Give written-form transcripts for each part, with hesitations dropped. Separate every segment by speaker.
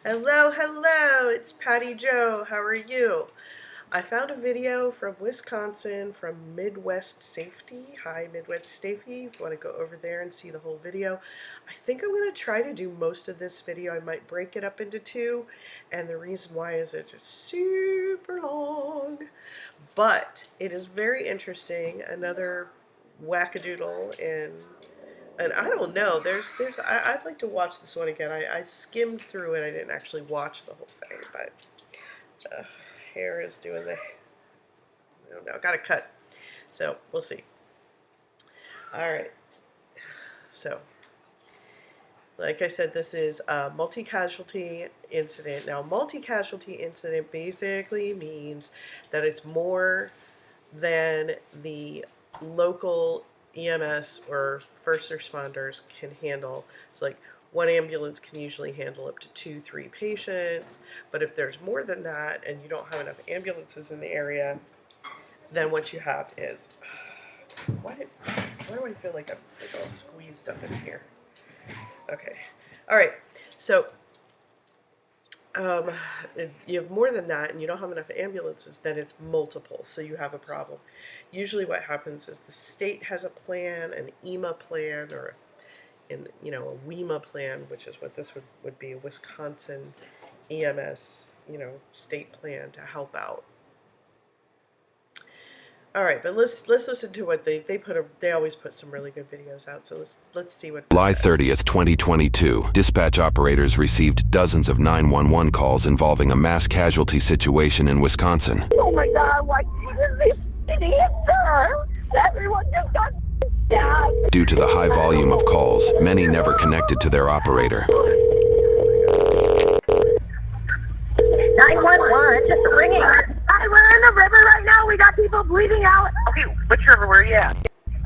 Speaker 1: Hello, hello, it's Pattyjo. How are you? I found a video from Wisconsin from Midwest Safety. Hi, Midwest Safety. If you want to go over there and see the whole video, I think I'm going to try to do most of this video. I might break it up into two, and the reason why is it's just super long, but it is very interesting. Another wackadoodle and I don't know. I'd like to watch this one again. I skimmed through it. I didn't actually watch the whole thing, but the hair is doing the. I don't know. Got to cut. So we'll see. All right. So, like I said, this is a multi-casualty incident. Now, multi-casualty incident basically means that it's more than the local EMS or first responders can handle. It's like one ambulance can usually handle up to 2-3 patients, but if there's more than that and you don't have enough ambulances in the area, then what you have is why do I feel like I'm all squeezed up in here? Okay, all right, so you have more than that and you don't have enough ambulances, then it's multiple, so you have a problem. Usually what happens is the state has a plan, an EMA plan, or a WEMA plan, which is what this would be, a Wisconsin EMS, state plan to help out. All right, but let's listen to what they always put some really good videos out. So let's see what
Speaker 2: July 30th, 2022. Dispatch operators received dozens of 911 calls involving a mass casualty situation in Wisconsin.
Speaker 3: Oh my God, why didn't they answer? Everyone just got stabbed.
Speaker 2: Due to the high volume of calls, many never connected to their operator.
Speaker 3: 911, just ringing. We're in the river right now. We got people bleeding out.
Speaker 4: Okay, which river? Where are you at?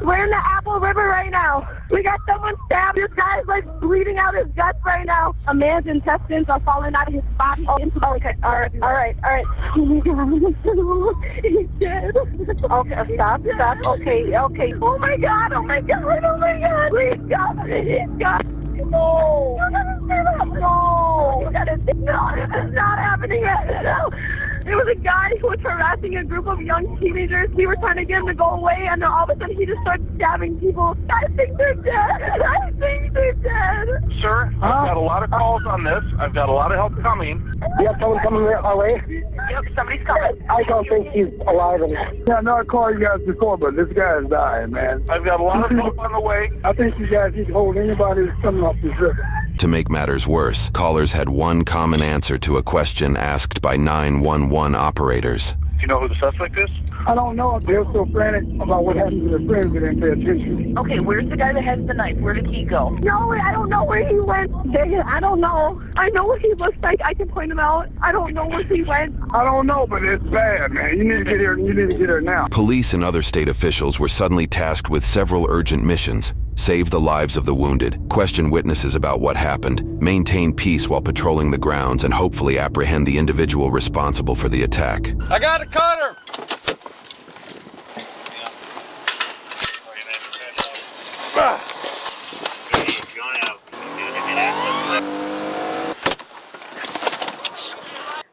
Speaker 3: We're in the Apple River right now. We got someone stabbed. This guy's like bleeding out his guts right now. A man's intestines are falling out of his body. Oh, okay. All right. Oh my God. He's dead. Okay, stop. Okay. Oh my God. Please, God. He's got. No. No, this is not happening yet. No. There was a guy who was harassing a group of young teenagers. We were trying to get him to go away, and then all of a sudden he just started stabbing people. I think they're dead.
Speaker 4: Sir, I've got a lot of calls on this. I've got a lot of help coming.
Speaker 5: You have someone coming our way?
Speaker 4: Yep, somebody's coming.
Speaker 5: I don't think he's alive. Yeah, no, I called you guys before, but this guy's dying, man.
Speaker 4: I've got a lot of help on the way.
Speaker 5: I think you guys need to hold anybody who's coming off this river.
Speaker 2: To make matters worse, callers had one common answer to a question asked by 911 operators.
Speaker 4: Do you know who the suspect is?
Speaker 5: I don't know. They're so frantic about what happened to their friends they didn't pay attention.
Speaker 4: Okay, where's the guy that has the knife? Where did he go?
Speaker 3: No, I don't know where he went. I don't know. I know what he looks like. I can point him out. I don't know where he went.
Speaker 5: I don't know, but it's bad, man. You need to get here. You need to get here now.
Speaker 2: Police and other state officials were suddenly tasked with several urgent missions. Save the lives of the wounded, question witnesses about what happened, maintain peace while patrolling the grounds, and hopefully apprehend the individual responsible for the attack.
Speaker 6: I got a cutter!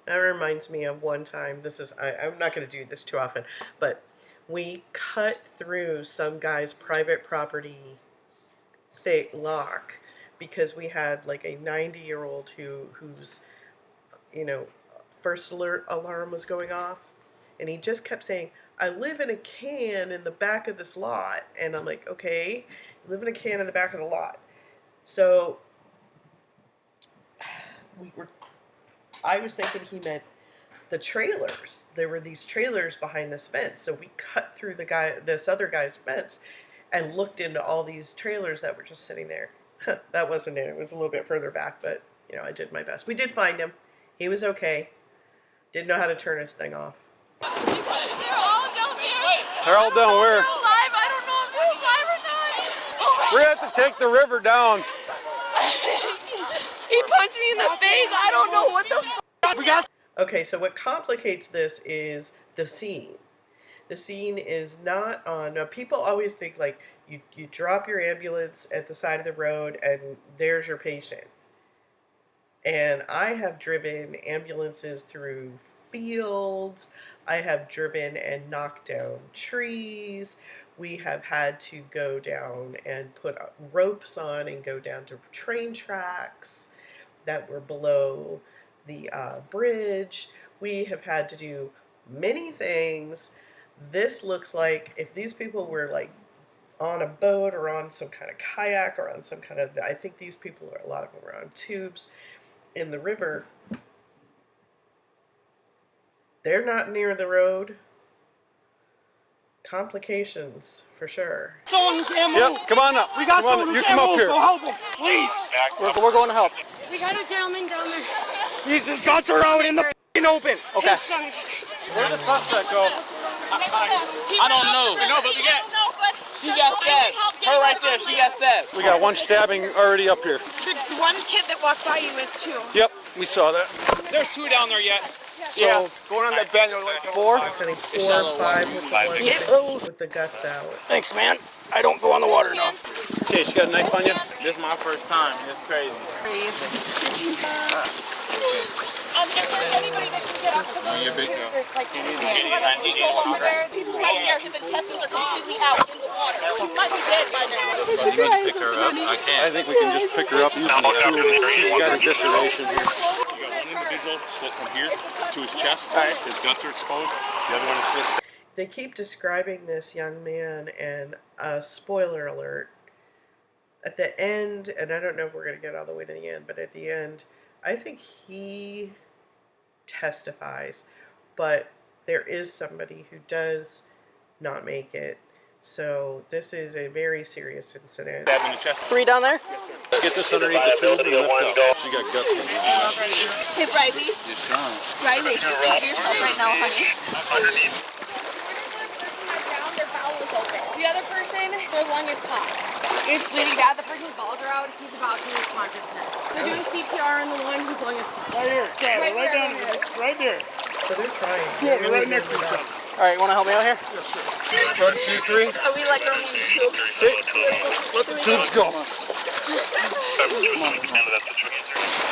Speaker 1: That reminds me of one time. I'm not going to do this too often, but we cut through some guy's private property lock because we had like a 90-year-old whose first alert alarm was going off, and he just kept saying, I live in a can in the back of this lot. And I'm like, okay, you live in a can in the back of the lot. So I was thinking he meant the trailers. There were these trailers behind this fence. So we cut through this other guy's fence and looked into all these trailers that were just sitting there. That wasn't it. It was a little bit further back, but I did my best. We did find him. He was okay. Didn't know how to turn his thing off.
Speaker 7: They're all down there.
Speaker 6: They're all down where?
Speaker 7: They're alive. I don't know if they're alive or not.
Speaker 6: We have to take the river down.
Speaker 7: He punched me in the face. I don't know what the
Speaker 1: Okay, so what complicates this is the scene. The scene is not on. Now, people always think like you drop your ambulance at the side of the road and there's your patient. And I have driven ambulances through fields. I have driven and knocked down trees. We have had to go down and put ropes on and go down to train tracks that were below the bridge. We have had to do many things. This looks like if these people were like on a boat or on some kind of kayak or on some kind of, I think these people are, a lot of them are on tubes in the river. They're not near the road. Complications for sure.
Speaker 7: Someone who can't move.
Speaker 6: Yep, come on up.
Speaker 7: We got
Speaker 6: Come on,
Speaker 7: someone who
Speaker 6: you
Speaker 7: can't
Speaker 6: come up
Speaker 7: move.
Speaker 6: here.
Speaker 7: Go help him, please.
Speaker 6: We're going to help.
Speaker 8: We got a gentleman down there.
Speaker 7: His guts are out in the f***ing open.
Speaker 6: Okay.
Speaker 8: His stomach is...
Speaker 6: Where did the suspect go?
Speaker 7: I don't know. No, but we got. She got stabbed. Her right there. She got stabbed.
Speaker 6: We got one stabbing already up here.
Speaker 8: The one kid that walked by you is too.
Speaker 6: Yep, we saw that.
Speaker 7: There's two down there yet.
Speaker 6: Yeah.
Speaker 7: Going on that bend.
Speaker 6: Four?
Speaker 1: I think 4 or 5 with the ones with the guts out.
Speaker 7: Thanks, man. I don't go on the water enough.
Speaker 6: Okay, she got a knife on you?
Speaker 7: This is my first time. It's crazy.
Speaker 8: If there's anybody that can get up to those there's like people right there, his intestines are completely out in the water. He might be dead by now.
Speaker 6: You need to pick her up. I can't. I think we can just pick her up using the tool. She's got a dissertation here.
Speaker 9: You got one individual slit from here to his chest. His guts are exposed. The other one is slit.
Speaker 1: They keep describing this young man, and spoiler alert, at the end, and I don't know if we're going to get all the way to the end, but at the end, I think he testifies, but there is somebody who does not make it. So this is a very serious incident.
Speaker 9: Stab in the chest.
Speaker 7: 3 down there?
Speaker 6: Let's get this underneath the tube and lift up. She got guts on her.
Speaker 8: Hey, Riley. Riley, look at yourself right now, honey.
Speaker 9: Underneath.
Speaker 8: Their bowel is open. The other person, their lung is popped. It's bleeding bad. The person's bowels are out. He's about to lose consciousness. They're doing CPR on the one whose lung is popped.
Speaker 9: Right here.
Speaker 8: Right
Speaker 9: down.
Speaker 8: where it is.
Speaker 9: Right there.
Speaker 1: So they're trying.
Speaker 9: Yeah, they're right next to each other.
Speaker 7: All right, you want to help me out here?
Speaker 6: 1, 2, 3.
Speaker 8: Are we like going to
Speaker 6: Let the tubes go.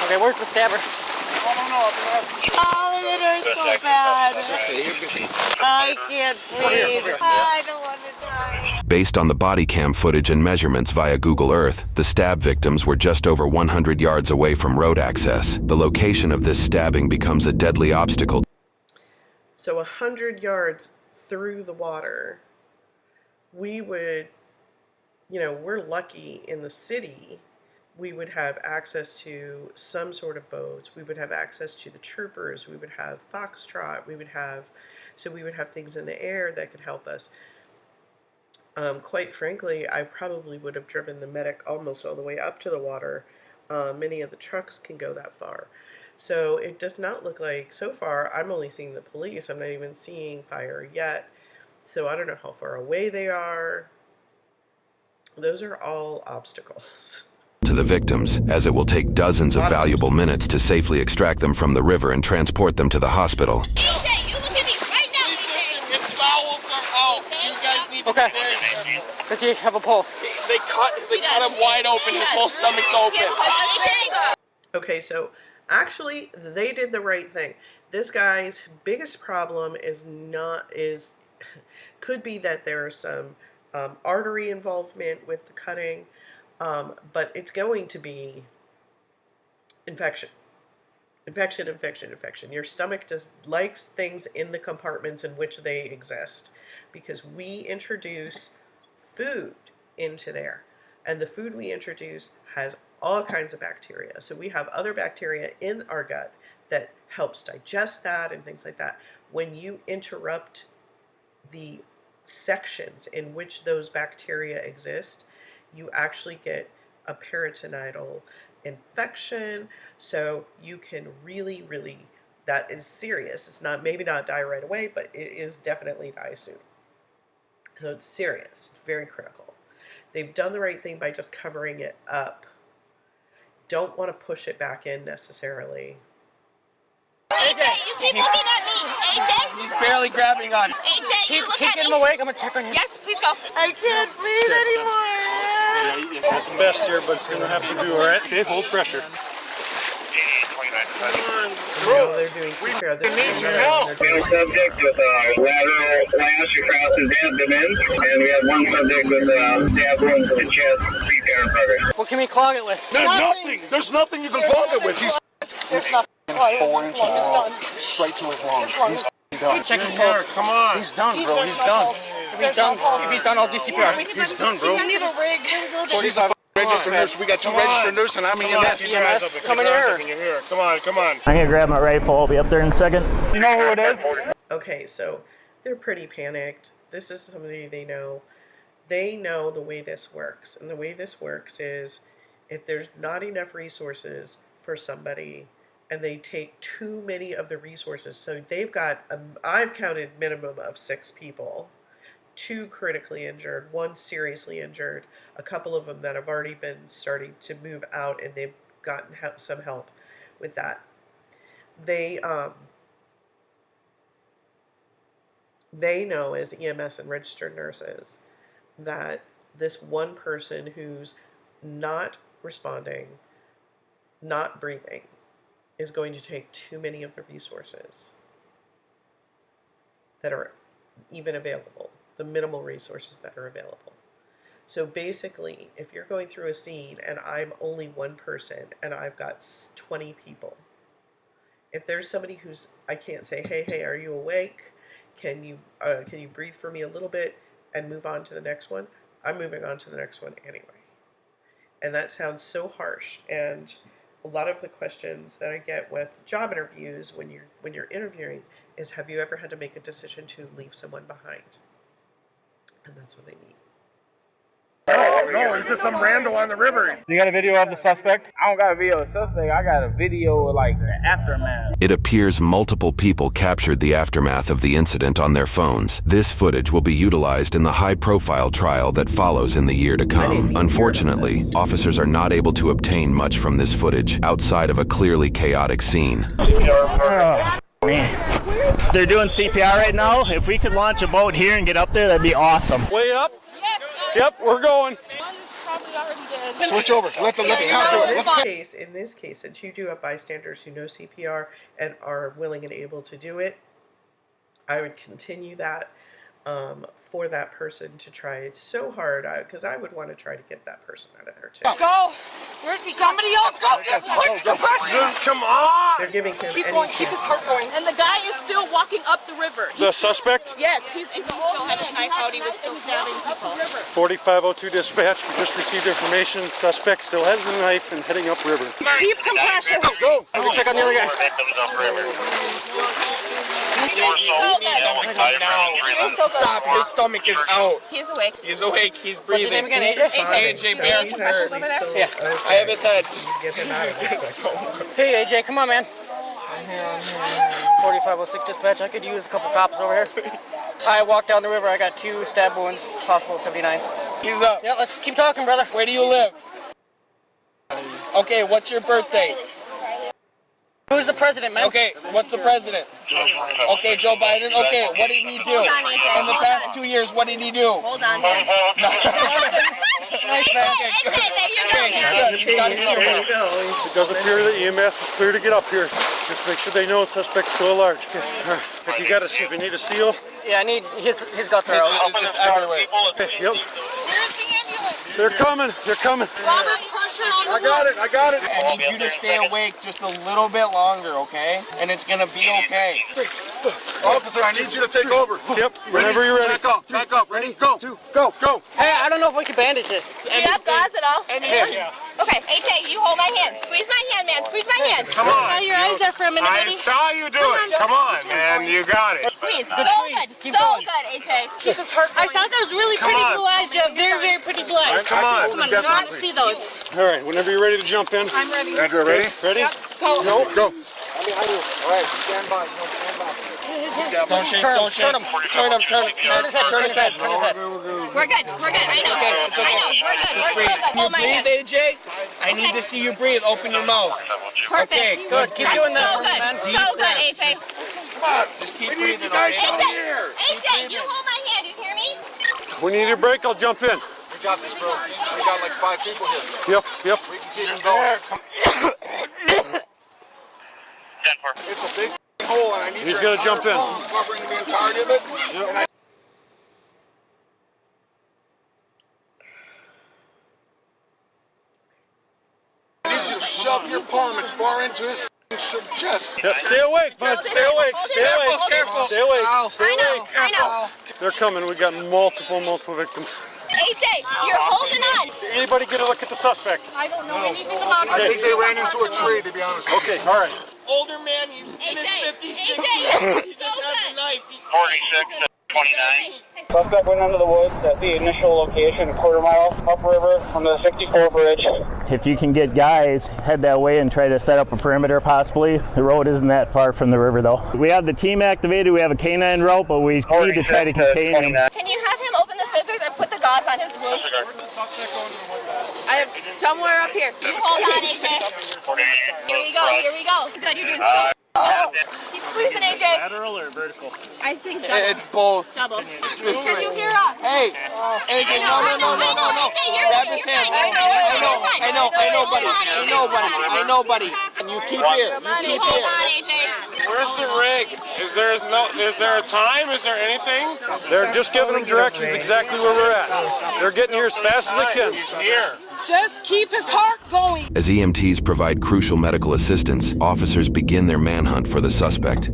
Speaker 7: Okay, where's the stabber?
Speaker 8: Oh, it hurts so bad. I can't breathe. I don't want to die.
Speaker 2: Based on the body cam footage and measurements via Google Earth, the stab victims were just over 100 yards away from road access. The location of this stabbing becomes a deadly obstacle.
Speaker 1: So 100 yards through the water, we would, we're lucky in the city, we would have access to some sort of boats, we would have access to the troopers, we would have Foxtrot, we would have things in the air that could help us. Quite frankly, I probably would have driven the medic almost all the way up to the water. Many of the trucks can go that far. So it does not look like, so far, I'm only seeing the police. I'm not even seeing fire yet. So I don't know how far away they are. Those are all obstacles.
Speaker 2: To the victims, as it will take dozens of valuable minutes to safely extract them from the river and transport them to the hospital.
Speaker 8: EJ, you look at me right now, EJ.
Speaker 7: Its bowels are out. You guys need to be very careful. Does he have a pulse? They cut him wide open. His whole stomach's open.
Speaker 1: Okay, so actually, they did the right thing. This guy's biggest problem could be that there is some artery involvement with the cutting, but it's going to be infection. Infection. Your stomach likes things in the compartments in which they exist, because we introduce food into there, and the food we introduce has all kinds of bacteria. So we have other bacteria in our gut that helps digest that and things like that. When you interrupt the sections in which those bacteria exist, you actually get a peritonital infection. So you can really, that is serious. It's maybe not die right away, but it is definitely die soon. So it's serious, it's very critical. They've done the right thing by just covering it up. Don't want to push it back in necessarily.
Speaker 8: AJ, you keep looking at me. AJ?
Speaker 7: He's barely grabbing on.
Speaker 8: AJ, you look at
Speaker 7: Keep
Speaker 8: me.
Speaker 7: him awake. I'm going to check on him.
Speaker 8: Yes, please go. I can't breathe anymore.
Speaker 6: Not the best here, but it's going to have to do, all right? Okay, hold pressure.
Speaker 1: No, they're doing CPR.
Speaker 5: We need your help. We have a subject with a lateral slash across his abdomen, and we have one subject with a stab wound to the chest. CPR in progress.
Speaker 7: What can we clog it with?
Speaker 5: There's nothing. There's nothing you can clog it with. He's
Speaker 7: There's nothing.
Speaker 5: 4 inches long, straight to his lungs. He's done.
Speaker 7: Check his pulse.
Speaker 9: Come on.
Speaker 5: He's done, bro. He's done.
Speaker 7: If he's done, I'll do CPR.
Speaker 5: He's done, bro.
Speaker 8: I need a rig.
Speaker 5: She's a registered nurse. We got 2 registered nurses, and I'm EMS.
Speaker 7: EMS, come in here.
Speaker 9: Come on, come on.
Speaker 10: I'm gonna grab my rifle. I'll be up there in a second. You know who it is?
Speaker 1: Okay, so they're pretty panicked. This is somebody they know. They know the way this works. And the way this works is if there's not enough resources for somebody and they take too many of the resources. So they've got, I've counted minimum of 6 people. 2 critically injured, 1 seriously injured, a couple of them that have already been starting to move out and they've gotten some help with that. They know as EMS and registered nurses that this one person who's not responding, not breathing, is going to take too many of the resources that are even available, the minimal resources that are available. So basically, if you're going through a scene and I'm only one person and I've got 20 people, if there's somebody who's, I can't say, hey, are you awake? Can you breathe for me a little bit and move on to the next one? I'm moving on to the next one anyway. And that sounds so harsh. And a lot of the questions that I get with job interviews when you're interviewing is, have you ever had to make a decision to leave someone behind? And that's what they need.
Speaker 5: No, it's just some rando on the river.
Speaker 10: You got a video of the suspect? I don't got a video of the suspect. I got a video of like the aftermath.
Speaker 2: It appears multiple people captured the aftermath of the incident on their phones. This footage will be utilized in the high-profile trial that follows in the year to come. Unfortunately, officers are not able to obtain much from this footage outside of a clearly chaotic scene.
Speaker 10: Oh, man. They're doing CPR right now. If we could launch a boat here and get up there, that'd be awesome.
Speaker 9: Way up? Yep, we're going.
Speaker 5: Switch over. Let the cop do it.
Speaker 1: In this case, since you do have bystanders who know CPR and are willing and able to do it, I would continue that for that person to try so hard, because I would want to try to get that person out of there too.
Speaker 8: Go! Where's he? Somebody else go! Just push the person!
Speaker 9: Come on!
Speaker 1: They're giving him
Speaker 8: Keep going, keep his heart going. And the guy is still walking up the river.
Speaker 9: The suspect?
Speaker 8: Yes, he still had a knife out. He was still stabbing people.
Speaker 9: 4502 dispatch. We just received information. Suspect still has the knife and heading upriver.
Speaker 8: Keep compression.
Speaker 9: Go!
Speaker 7: I'm gonna check on the other guy. Stop, his stomach is out.
Speaker 8: He's awake.
Speaker 7: He's awake, he's breathing.
Speaker 8: What's his name again, AJ?
Speaker 7: AJ Bear.
Speaker 8: Compressions over there?
Speaker 7: Yeah, I have his head.
Speaker 1: Get him out of there.
Speaker 7: Hey AJ, come on man. 4506 dispatch, I could use a couple cops over here. I walked down the river, I got 2 stab wounds, possible 79s. He's up. Yeah, let's keep talking, brother. Where do you live? Okay, what's your birthday? Who's the president, man? Okay, what's the president? Okay, Joe Biden. Okay, what did he do?
Speaker 8: Hold on, AJ.
Speaker 7: In the past 2 years, what did he do?
Speaker 8: Hold on.
Speaker 7: Nice, man. He's got his
Speaker 1: There
Speaker 7: ear.
Speaker 1: you go.
Speaker 9: It does appear that EMS is clear to get up here. Just make sure they know the suspect's still at large. Okay. All right. If you got if you need a seal.
Speaker 7: Yeah, I need his guts are out. It's everywhere.
Speaker 9: Okay, yep.
Speaker 8: Where's the ambulance?
Speaker 9: They're coming. They're coming.
Speaker 8: Robert, pressure on the
Speaker 5: I got it.
Speaker 7: I need you to stay awake just a little bit longer, okay? And it's gonna be okay.
Speaker 5: Officer, I need you to take over.
Speaker 9: Yep. Whenever you're ready.
Speaker 5: Back off. Ready? Go. Go.
Speaker 7: Hey, I don't know if we can bandage this.
Speaker 8: Do you have gauze at all?
Speaker 7: Yeah.
Speaker 8: Okay, AJ, you hold my hand. Squeeze my hand, man. Squeeze my hand.
Speaker 9: Come on.
Speaker 8: Your eyes there for a minute,
Speaker 9: I
Speaker 8: buddy.
Speaker 9: saw you do it. Come on, man. You got it.
Speaker 8: Squeeze. So good. So good, AJ. Keep his heart going.
Speaker 11: I thought those really pretty blue eyes. You have very, very pretty blue eyes.
Speaker 9: Come on.
Speaker 11: Come on, I want to see those.
Speaker 9: All right. Whenever you're ready to jump in.
Speaker 11: I'm ready.
Speaker 5: Andrew, ready?
Speaker 9: Ready?
Speaker 11: Go.
Speaker 5: No. Go.
Speaker 7: All right, stand by. Don't shake. Turn him. Turn his head.
Speaker 8: We're good. I know. We're good. We're so good. Hold my hand.
Speaker 7: Breathe, AJ. I need to see you breathe. Open your mouth.
Speaker 8: Perfect.
Speaker 7: Okay, good. Keep doing that.
Speaker 8: So good. So good, AJ.
Speaker 7: Just keep breathing, okay?
Speaker 8: AJ, you hold my hand. You hear me?
Speaker 9: When you need a break, I'll jump in.
Speaker 5: We got this, bro. We got like 5 people here.
Speaker 9: Yep.
Speaker 5: We can keep him going.
Speaker 12: It's a big hole, and I need
Speaker 9: He's gonna jump in.
Speaker 12: Covering the entirety of it. Yep. I need you to shove your palm as far into his chest.
Speaker 9: Yep, stay awake, bud. Stay awake. Stay awake.
Speaker 12: Careful.
Speaker 9: Stay awake. Stay
Speaker 8: I
Speaker 9: awake.
Speaker 8: know.
Speaker 9: They're coming. We got multiple victims.
Speaker 8: AJ, you're holding on.
Speaker 9: Anybody get a look at the suspect?
Speaker 11: I don't know anything about it.
Speaker 12: I think they ran into a tree, to be honest with you.
Speaker 9: Okay, all right.
Speaker 11: Older man, he's in his 50s, 60s. He just has a knife.
Speaker 5: 46 to 29.
Speaker 7: Suspect went into the woods at the initial location, a quarter mile upriver from the 64 bridge.
Speaker 10: If you can get guys, head that way and try to set up a perimeter possibly. The road isn't that far from the river though. We have the team activated, we have a canine route, but we need to try to contain him.
Speaker 8: Can you have him open the scissors and put the gauze on his wound? I have somewhere up here. You hold on, AJ. Here we go, here we go. Good, you're doing so keep squeezing, AJ.
Speaker 10: Lateral or vertical?
Speaker 8: I think double.
Speaker 12: It's both.
Speaker 8: Double. Can you hear us?
Speaker 12: Hey, AJ, no. Grab his hand. I know, buddy. And you keep here.
Speaker 8: Hold on, AJ.
Speaker 6: Where's the rig? Is there a time? Is there anything?
Speaker 9: They're just giving them directions exactly where we're at. They're getting here as fast as they can.
Speaker 6: He's near.
Speaker 11: Just keep his heart going.
Speaker 2: As EMTs provide crucial medical assistance, officers begin their manhunt for the suspect.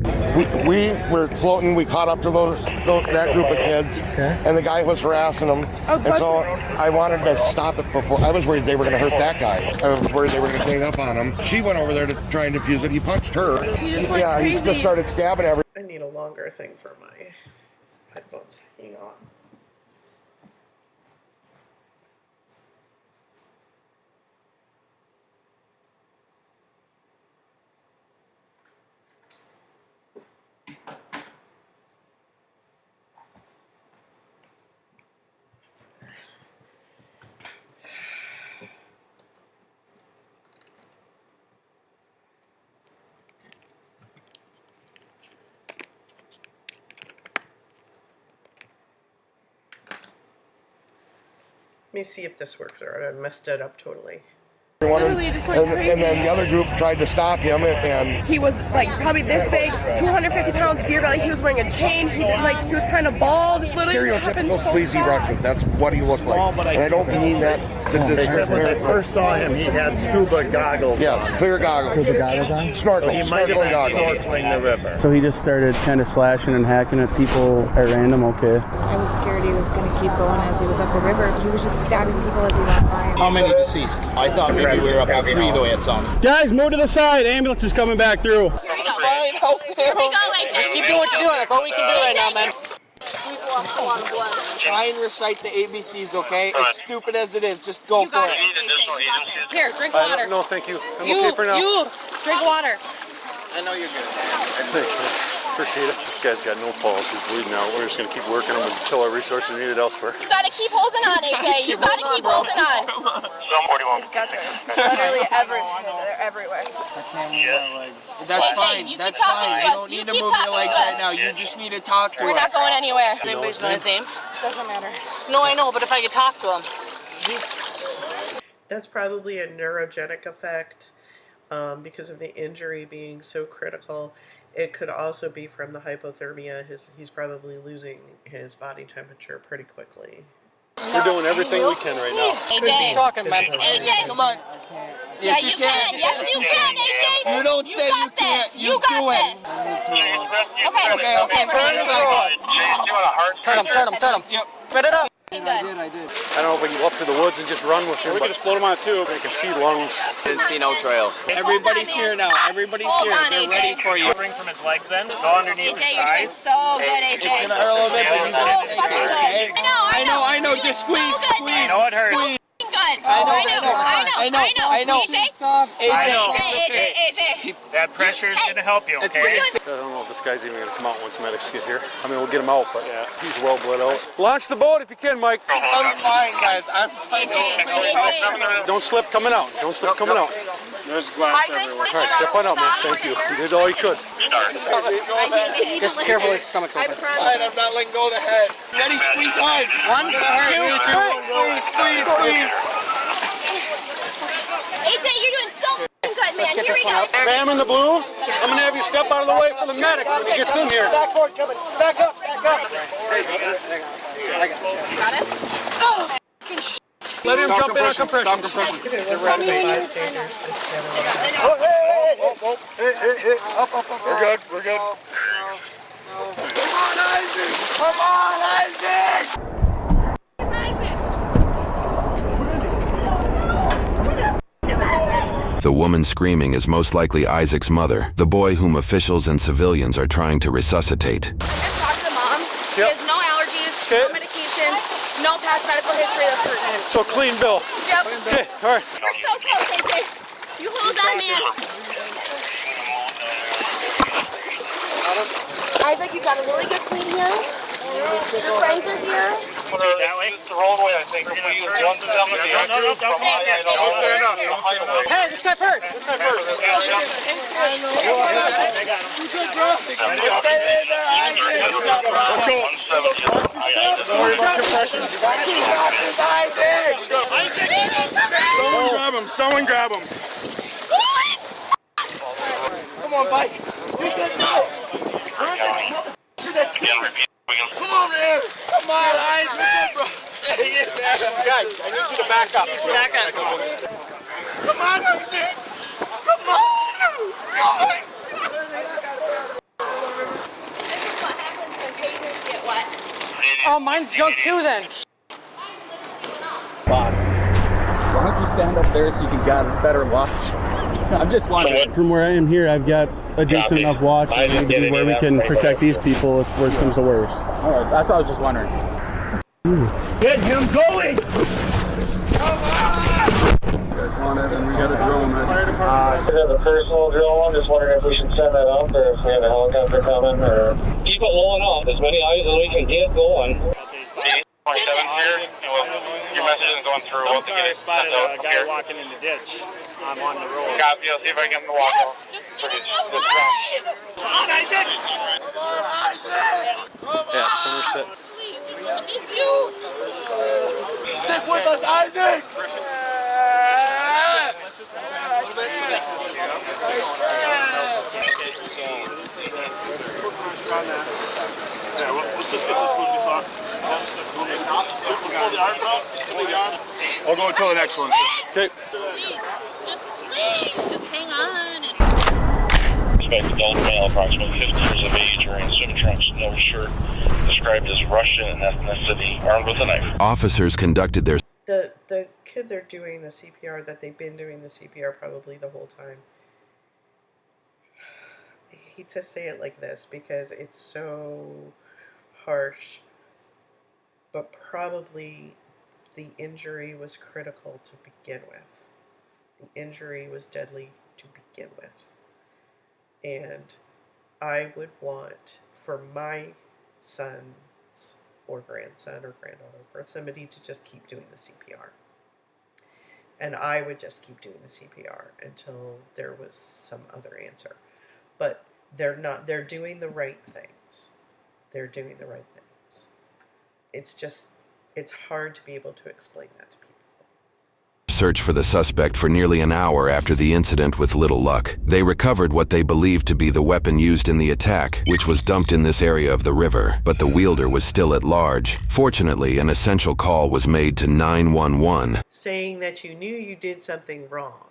Speaker 13: We were floating. We caught up to that group of kids, and the guy was harassing them. And so I wanted to stop it before. I was worried they were going to hurt that guy. I was worried they were going to gang up on him. She went over there to try and defuse it. He punched her. He just started stabbing everybody.
Speaker 1: I need a longer thing for my headphones. Hang on. Let me see if this works, or I messed it up totally.
Speaker 13: Literally just went crazy. And then the other group tried to stop him, and
Speaker 3: He was like probably this big, 250 pounds, beer belly. He was wearing a chain. He was kind of bald.
Speaker 13: Stereotypical sleazy Russian. That's what he looked like. And I don't mean that to
Speaker 14: Except when I first saw him, he had scuba goggles.
Speaker 13: Yes, clear goggles.
Speaker 14: Scuba goggles on?
Speaker 13: Snorkeling.
Speaker 14: He might have been
Speaker 13: goggles.
Speaker 14: snorkeling the river.
Speaker 15: So he just started kind of slashing and hacking at people at random, okay.
Speaker 16: I was scared he was going to keep going as he was up the river. He was just stabbing people as he went by.
Speaker 17: How many deceased? I thought maybe we were up to 3 the way it sounded.
Speaker 10: Guys, move to the side. Ambulance is coming back through.
Speaker 12: Fine, help him.
Speaker 7: Just keep doing what you're doing. That's all we can do right now, man.
Speaker 8: We've lost a lot of blood.
Speaker 12: Try and recite the ABCs, okay? As stupid as it is, just go for it.
Speaker 11: Here, drink water.
Speaker 9: No, thank you. I'm okay for now.
Speaker 11: You, drink water.
Speaker 12: I know you're good.
Speaker 9: Thanks, man. Appreciate it. This guy's got no pulse. He's bleeding out. We're just going to keep working him until our resources are needed elsewhere.
Speaker 8: You gotta keep holding on, AJ. You gotta keep holding on. His guts are literally they're everywhere.
Speaker 12: That's fine. That's fine. You don't need to move your legs right now. You just need to talk to us.
Speaker 8: We're not going anywhere.
Speaker 7: Does anybody know his name?
Speaker 8: Doesn't matter.
Speaker 7: No, I know, but if I could talk to him.
Speaker 1: That's probably a neurogenic effect because of the injury being so critical. It could also be from the hypothermia. He's probably losing his body temperature pretty quickly.
Speaker 9: We're doing everything we can right now.
Speaker 8: AJ,
Speaker 7: Keep talking, man.
Speaker 8: AJ,
Speaker 12: come on.
Speaker 8: Yes, you can. Yes, you can, AJ.
Speaker 12: You don't say you can't. You do it.
Speaker 8: Okay.
Speaker 7: Turn him. Yep. Spit it up.
Speaker 8: I
Speaker 9: don't know if we can go up to the woods and just run with him. We can just float him on a tube. They can see lungs.
Speaker 17: Didn't see no trail.
Speaker 12: Everybody's here now. Everybody's here. They're ready for you.
Speaker 10: Bring from his legs then. Go underneath
Speaker 8: AJ, you're doing so good, AJ.
Speaker 12: It's gonna hurt a little bit, but you
Speaker 8: So fucking good. I know.
Speaker 12: Just squeeze.
Speaker 10: I know it hurts.
Speaker 8: Good.
Speaker 12: I know.
Speaker 8: AJ.
Speaker 10: That pressure is going to help you, okay?
Speaker 9: I don't know if this guy's even going to come out once medics get here. I mean, we'll get him out, but yeah, he's well bled out. Launch the boat if you can, Mike.
Speaker 12: I'm fine, guys. I'm fine.
Speaker 9: Don't slip coming out. Don't slip coming out.
Speaker 6: There's glass everywhere.
Speaker 9: All right, step on out, man. Thank you. You did all you could.
Speaker 7: Just careful, his stomach's open.
Speaker 12: Fine, I'm not letting go of the head. Ready, squeeze hard.
Speaker 7: 1, 2, 3.
Speaker 12: Squeeze.
Speaker 8: AJ, you're doing so good. man. Here we go.
Speaker 9: Ma'am in the blue, I'm gonna have you step out of the way for the medic when he gets in here.
Speaker 13: Back forward, coming. Back up, back up.
Speaker 8: Got it? Oh,
Speaker 9: Let him jump in on compression.
Speaker 13: Hey, up.
Speaker 9: We're good, we're good.
Speaker 13: Come on, Isaac! Come on, Isaac!
Speaker 2: The woman screaming is most likely Isaac's mother, the boy whom officials and civilians are trying to resuscitate.
Speaker 8: I just talked to the mom. She has no allergies, no medications, no past medical history that's pertinent.
Speaker 9: So clean bill.
Speaker 8: Yep.
Speaker 9: Okay, all right.
Speaker 8: You're so close, AJ. You hold on, man. Isaac, you've got a really good team here. Your friends are here.
Speaker 4: That way? The roadway, I think. If we use one of them in the other group, don't stand up.
Speaker 7: Hey, this guy first.
Speaker 4: This guy first.
Speaker 13: Don't worry about compression. Someone grab him.
Speaker 12: Come on, bike. You can do it.
Speaker 13: Come on, man. Come on, Isaac. Guys, I need you to back up.
Speaker 7: Back up.
Speaker 13: Come on, Isaac. Come on.
Speaker 8: This is what happens when tasers get wet.
Speaker 7: Oh, mine's junk too then.
Speaker 17: Boss, why don't you stand up there so you can get a better watch? I'm just wondering.
Speaker 15: From where I am here, I've got a decent enough watch maybe where we can protect these people if worse comes to worse.
Speaker 17: All right, that's what I was just wondering.
Speaker 15: Get him going!
Speaker 13: You guys want it, and we got a drone ready.
Speaker 5: We have a personal drone. I'm just wondering if we should send that up, or if we have a helicopter coming, or keep it low enough. As many eyes as we can get going.
Speaker 4: 27 here. Your message isn't going through. We'll have to get it sent out up here.
Speaker 6: walking in the ditch. I'm on the road.
Speaker 4: Copy. I'll see if I can get him to walk out.
Speaker 8: Come on,
Speaker 13: Isaac! Come on, Isaac!
Speaker 9: Yeah, Somerset.
Speaker 8: please. We need you.
Speaker 13: Stick with us, Isaac!
Speaker 6: Yeah, let's just get this Lucas on.
Speaker 13: I'll go until the next one. Okay.
Speaker 8: Please, just hang on.
Speaker 4: Suspect adult male, approximately 50 years of age, wearing swim trunks, no shirt, described as Russian in ethnicity, armed with a knife.
Speaker 2: Officers conducted their
Speaker 1: The kid they're doing the CPR, that they've been doing the CPR probably the whole time. I hate to say it like this because it's so harsh, but probably the injury was critical to begin with. The injury was deadly to begin with. And I would want for my sons or grandson or granddaughter for somebody to just keep doing the CPR. And I would just keep doing the CPR until there was some other answer. But they're not, they're doing the right things. They're doing the right things. It's just, it's hard to be able to explain that to people.
Speaker 2: search for the suspect for nearly an hour after the incident with little luck. They recovered what they believed to be the weapon used in the attack, which was dumped in this area of the river, but the wielder was still at large. Fortunately, an essential call was made to 911.
Speaker 1: Saying that you knew you did something wrong.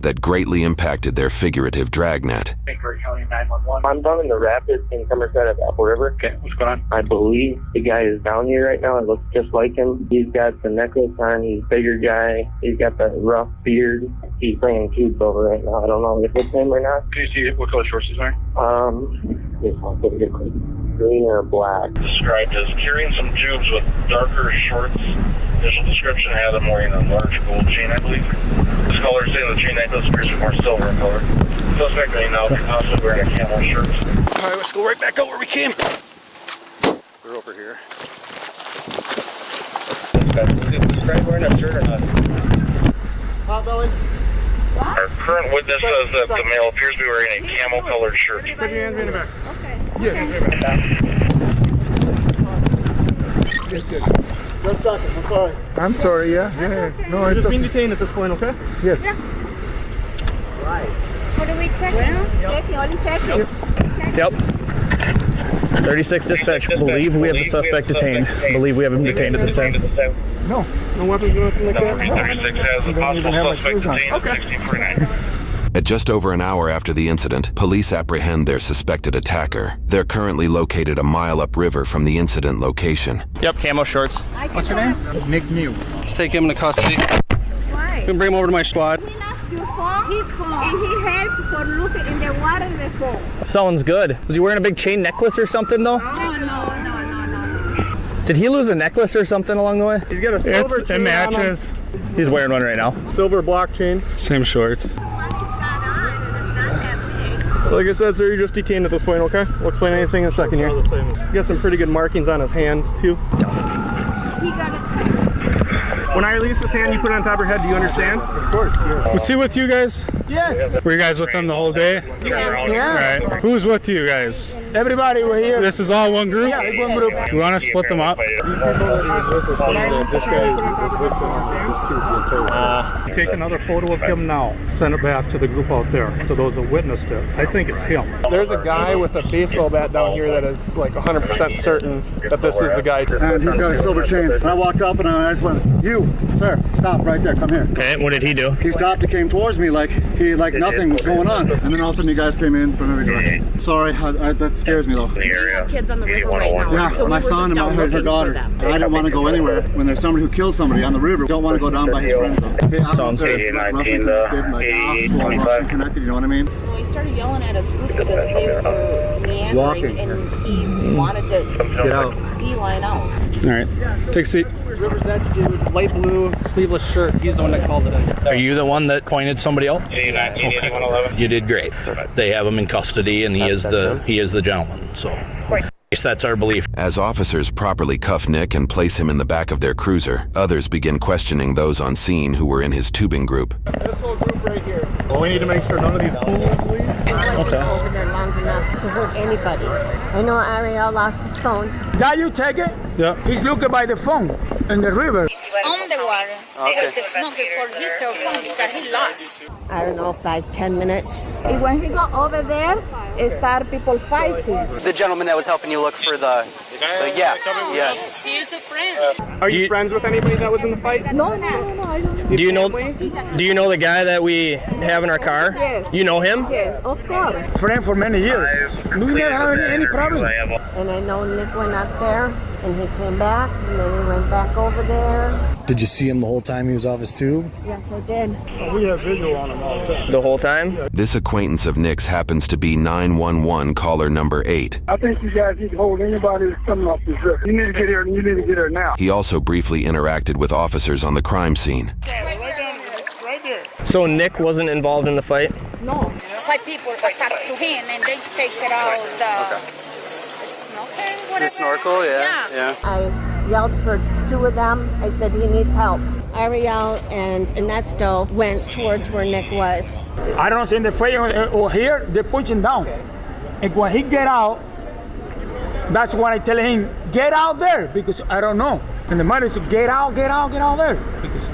Speaker 2: That greatly impacted their figurative dragnet.
Speaker 5: I'm down in the rapids in Somerset at Apple River.
Speaker 17: Okay, what's going on?
Speaker 5: I believe the guy is down here right now. It looks just like him. He's got the necklace on. He's a bigger guy. He's got the rough beard. He's bringing cubes over right now. I don't know if it's him or not.
Speaker 17: Can you see what color shorts he's wearing?
Speaker 5: This one, green or black.
Speaker 4: Described as carrying some tubes with darker shorts. Initial description had him wearing a large gold chain, I believe. This color saying the chain necklace appears to be more silver in color. Suspect may now be possibly wearing a camel shirt.
Speaker 9: All right, let's go right back out where we came. We're over here.
Speaker 5: Describe wearing a shirt or not?
Speaker 15: Potbelly.
Speaker 4: Our current witness says that the male appears to be wearing a camel-colored shirt.
Speaker 15: Put your hands in the back.
Speaker 3: Okay.
Speaker 15: Yes. Yes. I'm sorry. I'm sorry, yeah. No, You're just being detained at this point, okay?
Speaker 3: Yeah.
Speaker 15: Yes.
Speaker 3: What do we check? Checking, only checking.
Speaker 18: Yep. 36 dispatch, believe we have the suspect detained. Believe we have him detained at this time.
Speaker 9: No weapons or anything like that.
Speaker 4: 36 has a possible suspect detained at 1649.
Speaker 2: At just over an hour after the incident, police apprehend their suspected attacker. They're currently located a mile upriver from the incident location.
Speaker 18: Yep, camo shorts.
Speaker 17: What's your name?
Speaker 14: Nick New.
Speaker 18: Let's take him into custody.
Speaker 3: Why?
Speaker 18: We can bring him over to my squad.
Speaker 3: He lost your phone. His phone. And he helped for looking in the water the phone.
Speaker 18: Sounds good. Was he wearing a big chain necklace or something though?
Speaker 3: No.
Speaker 18: Did he lose a necklace or something along the way?
Speaker 15: He's got a silver chain. It matches.
Speaker 18: He's wearing one right now.
Speaker 15: Silver block chain.
Speaker 18: Same shorts.
Speaker 15: Like I said, sir, you're just detained at this point, okay? We'll explain anything in a second here. You got some pretty good markings on his hand, too. When I release his hand, you put it on top of your head. Do you understand? Of course. Yeah.
Speaker 19: Was he with you guys?
Speaker 15: Yes.
Speaker 19: Were you guys with them the whole day?
Speaker 3: Yes.
Speaker 19: Right. Who's with you guys?
Speaker 15: Everybody, we're here.
Speaker 19: This is all one group?
Speaker 15: Yeah, it's one group.
Speaker 19: You want to split them up?
Speaker 15: Take another photo of him now. Send it back to the group out there, to those that witnessed it. I think it's him. There's a guy with a baseball bat down here that is like 100% certain that this is the guy.
Speaker 14: And he's got a silver chain. And I walked up and I just went, "You, sir, stop right there. Come here."
Speaker 18: Okay, what did he do?
Speaker 14: He stopped and came towards me like nothing was going on. And then all of a sudden you guys came in from every direction. Sorry, that scares me though.
Speaker 16: Kids on the river right now.
Speaker 14: Yeah,
Speaker 16: So
Speaker 14: my
Speaker 16: we were
Speaker 14: son
Speaker 16: just
Speaker 14: and
Speaker 16: down
Speaker 14: her
Speaker 16: looking
Speaker 14: daughter.
Speaker 16: for them.
Speaker 14: I didn't want to go anywhere when there's somebody who kills somebody on the river. Don't want to go down by his friends though.
Speaker 18: Sounds good.
Speaker 4: 19 to 80,
Speaker 14: connected, you know what I mean?
Speaker 16: Well, he started yelling at his group because they were meandering
Speaker 14: Walking.
Speaker 16: and he wanted to
Speaker 14: Get out.
Speaker 16: beeline out.
Speaker 19: All right, take a seat.
Speaker 7: River's Edge dude, light blue, sleeveless shirt. He's the one that called it in.
Speaker 20: Are you the one that pointed somebody out?
Speaker 4: 19, 8111.
Speaker 20: You did great. They have him in custody, and he is the gentleman. So, that's our belief.
Speaker 2: As officers properly cuff Nick and place him in the back of their cruiser, others begin questioning those on scene who were in his tubing group.
Speaker 15: This whole group right here. Well, we need to make sure none of these pools leave.
Speaker 3: Okay. Over there long enough to hurt anybody. I know Ariel lost his phone.
Speaker 15: Guy, you take it?
Speaker 19: Yeah.
Speaker 15: He's looking by the phone in the river.
Speaker 8: On the water. Okay. It's not good for his cell phone because he lost.
Speaker 3: I don't know, 5-10 minutes. And when he got over there, it started people fighting.
Speaker 12: The gentleman that was helping you look for the yeah.
Speaker 8: He is a friend.
Speaker 15: Are you friends with anybody that was in the fight?
Speaker 3: No, I don't.
Speaker 18: Do you know the guy that we have in our car?
Speaker 3: Yes.
Speaker 18: You know him?
Speaker 3: Yes, of course.
Speaker 15: Friend for many years. We never have any problem.
Speaker 3: And I know Nick went up there, and he came back, and then he went back over there.
Speaker 17: Did you see him the whole time he was off his tube?
Speaker 3: Yes, I did.
Speaker 15: We have visual on him all the time.
Speaker 18: The whole time?
Speaker 2: This acquaintance of Nick's happens to be 911 caller number 8.
Speaker 21: I think you guys need to hold anybody that's coming off this river. You need to get here, and you need to get here now.
Speaker 2: He also briefly interacted with officers on the crime scene.
Speaker 18: So Nick wasn't involved in the fight?
Speaker 8: No. 5 people attacked to him and they take it out
Speaker 12: The snorkel, yeah.
Speaker 3: I yelled for 2 of them. I said, he needs help. Ariel and Ernesto went towards where Nick was.
Speaker 15: I don't see in the fire or here, they're pushing down. And when he get out, that's when I tell him, get out there, because I don't know. And the mother said, get out there. Because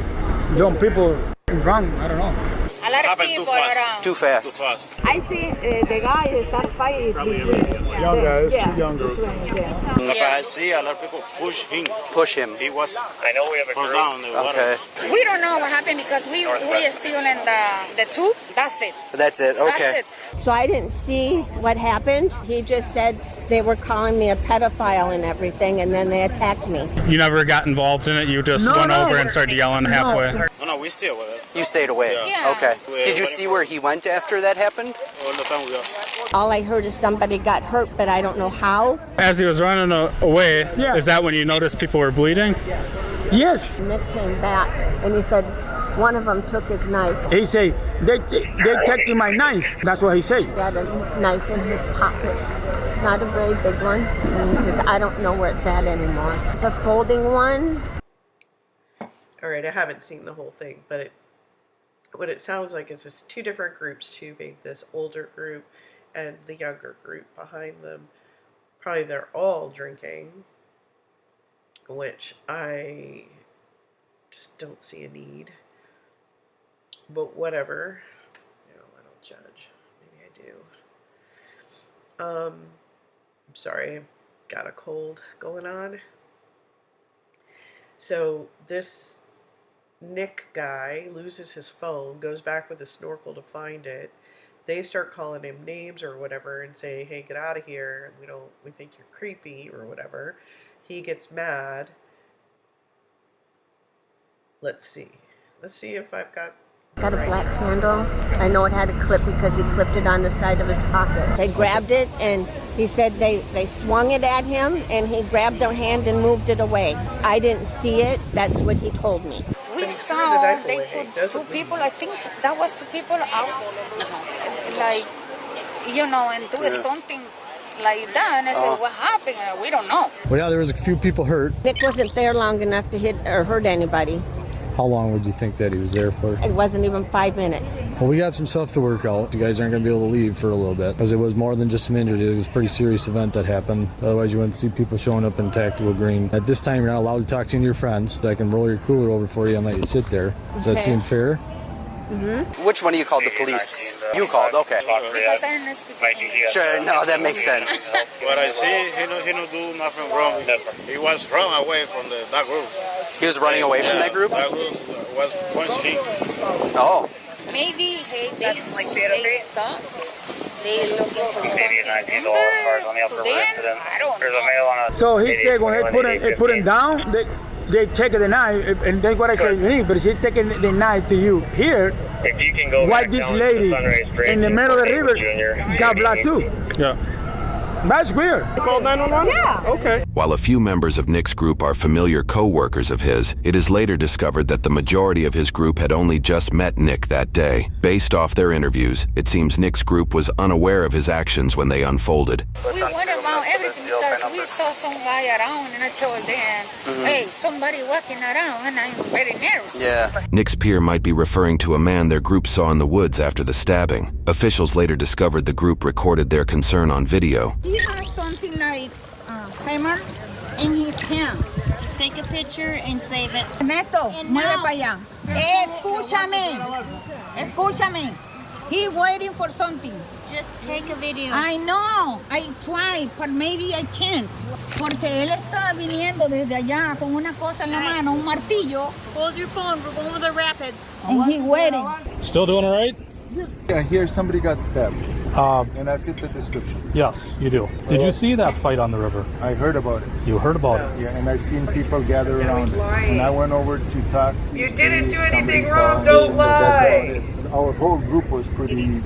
Speaker 15: young people run, I don't know.
Speaker 8: A lot of people around.
Speaker 12: Too fast.
Speaker 3: I think the guy started fighting between
Speaker 15: Young guys, 2 young girls.
Speaker 14: I see a lot of people push him. He was,
Speaker 4: I know we have a
Speaker 14: fall
Speaker 4: group.
Speaker 14: down in the water.
Speaker 8: We don't know what happened because we still in the tube. That's it.
Speaker 12: That's it. Okay.
Speaker 8: That's it.
Speaker 3: So I didn't see what happened. He just said they were calling me a pedophile and everything, and then they attacked me.
Speaker 19: You never got involved in it? You just went over and started yelling halfway?
Speaker 14: No, we stay away.
Speaker 12: You stayed away.
Speaker 8: Yeah.
Speaker 12: Okay. Did you see where he went after that happened?
Speaker 14: All the time we are.
Speaker 3: All I heard is somebody got hurt, but I don't know how.
Speaker 19: As he was running away, is that when you noticed people were bleeding?
Speaker 15: Yes.
Speaker 3: Nick came back, and he said one of them took his knife.
Speaker 15: He said, they taking my knife. That's what he said.
Speaker 3: He had a knife in his pocket. Not a very big one. And he says, I don't know where it's at anymore. It's a folding one.
Speaker 1: All right, I haven't seen the whole thing, but what it sounds like is it's 2 different groups tubing, this older group and the younger group behind them. Probably they're all drinking, which I just don't see a need. But whatever. You know, I judge. Maybe I do. I'm sorry, I've got a cold going on. So this Nick guy loses his phone, goes back with a snorkel to find it. They start calling him names or whatever and say, hey, get out of here. We think you're creepy or whatever. He gets mad. Let's see if I've got
Speaker 11: a black candle. I know it had a clip because he clipped it on the side of his pocket. They grabbed it and he said they swung it at him and he grabbed their hand and moved it away. I didn't see it. That's what he told me.
Speaker 22: We saw they put two people, I think that was two people out, like, and do something like that. And I said, what happened? And we don't know.
Speaker 23: Well, yeah, there was a few people hurt.
Speaker 11: Nick wasn't there long enough to hit or hurt anybody.
Speaker 23: How long would you think that he was there for?
Speaker 11: It wasn't even 5 minutes.
Speaker 23: Well, we got some stuff to work out. You guys aren't going to be able to leave for a little bit because it was more than just some injuries. It was a pretty serious event that happened. Otherwise, you wouldn't see people showing up in tactical green. At this time, you're not allowed to talk to any of your friends. I can roll your cooler over for you and let you sit there. Does that seem fair?
Speaker 24: Mm-hmm. Which one of you called the police? You called, okay.
Speaker 22: Because I didn't speak English.
Speaker 24: Sure, no, that makes sense.
Speaker 6: What I see, he no do nothing wrong. He was run away from that group.
Speaker 24: He was running away from that group?
Speaker 6: That group was punching.
Speaker 24: Oh.
Speaker 22: Maybe they thought they looking for something under, then I don't know.
Speaker 15: So he said when he put him down, they take the knife, and then what I say, hey, but she taking the knife to you here.
Speaker 4: If you can go
Speaker 15: why this lady in the middle of the river got blood too?
Speaker 19: Yeah.
Speaker 15: That's weird.
Speaker 19: You called 911?
Speaker 15: Yeah.
Speaker 19: Okay.
Speaker 2: While a few members of Nick's group are familiar co-workers of his, it is later discovered that the majority of his group had only just met Nick that day. Based off their interviews, it seems Nick's group was unaware of his actions when they unfolded.
Speaker 22: We went around everything because we saw some guy around and I told them, hey, somebody walking around and I'm very nervous.
Speaker 24: Yeah.
Speaker 2: Nick's peer might be referring to a man their group saw in the woods after the stabbing. Officials later discovered the group recorded their concern on video.
Speaker 22: He has something like hammer in his hand.
Speaker 25: Just take a picture and save it.
Speaker 22: Neto, mueve para allá. Escúchame. He waiting for something.
Speaker 25: Just take a video.
Speaker 22: I know. I tried, but maybe I can't. Porque él está viniendo desde allá con una cosa en la mano, un martillo.
Speaker 25: Hold your phone. We're going over the rapids.
Speaker 22: And he waiting.
Speaker 19: Still doing all right?
Speaker 14: I hear somebody got stabbed. And I fit the description.
Speaker 19: Yes, you do. Did you see that fight on the river?
Speaker 14: I heard about it.
Speaker 19: You heard about it?
Speaker 14: Yeah, and I seen people gather around it. And I went over to talk to
Speaker 1: You didn't do anything wrong, don't lie.
Speaker 14: Our whole group was pretty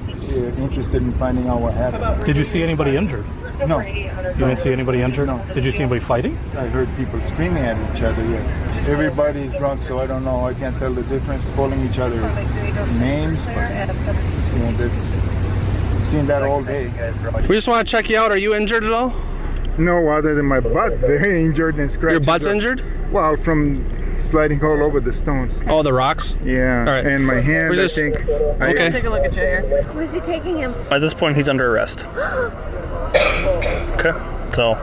Speaker 14: interested in finding out what happened.
Speaker 19: Did you see anybody injured?
Speaker 14: No.
Speaker 19: You didn't see anybody injured?
Speaker 14: No.
Speaker 19: Did you see anybody fighting?
Speaker 14: I heard people screaming at each other, yes. Everybody's drunk, so I don't know. I can't tell the difference, calling each other names. But, that's... I've seen that all day.
Speaker 19: We just want to check you out. Are you injured at all?
Speaker 14: No, other than my butt. Very injured and scratched.
Speaker 19: Your butt's injured?
Speaker 14: Well, from sliding all over the stones.
Speaker 19: Oh, the rocks?
Speaker 14: Yeah.
Speaker 19: All right.
Speaker 14: And my hand, I think.
Speaker 19: Okay.
Speaker 25: Take a look at your hair.
Speaker 11: Where's he taking him?
Speaker 19: At this point, he's under arrest. Okay. So.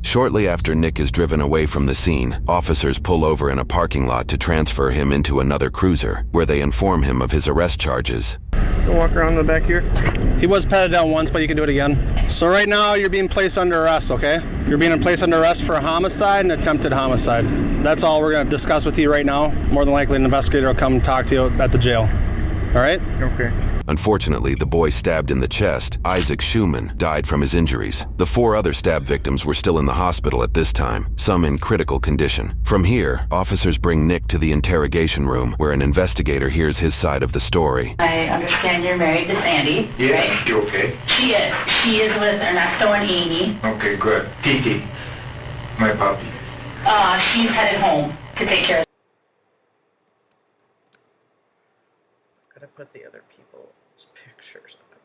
Speaker 2: Shortly after Nick is driven away from the scene, officers pull over in a parking lot to transfer him into another cruiser, where they inform him of his arrest charges.
Speaker 19: Go walk around the back here. He was patted down once, but you can do it again. So right now, you're being placed under arrest, okay? You're being placed under arrest for homicide and attempted homicide. That's all we're going to discuss with you right now. More than likely, an investigator will come talk to you at the jail. All right?
Speaker 14: Okay.
Speaker 2: Unfortunately, the boy stabbed in the chest, Isaac Schumann, died from his injuries. The 4 other stab victims were still in the hospital at this time, some in critical condition. From here, officers bring Nick to the interrogation room, where an investigator hears his side of the story.
Speaker 26: I understand you're married to Sandy,
Speaker 27: Yeah,
Speaker 26: right?
Speaker 27: you okay?
Speaker 26: She is. She is with Ernesto and Amy.
Speaker 27: Okay, good. Titi, my puppy.
Speaker 26: She's headed home to take care of.
Speaker 1: Gotta put the other people's pictures up.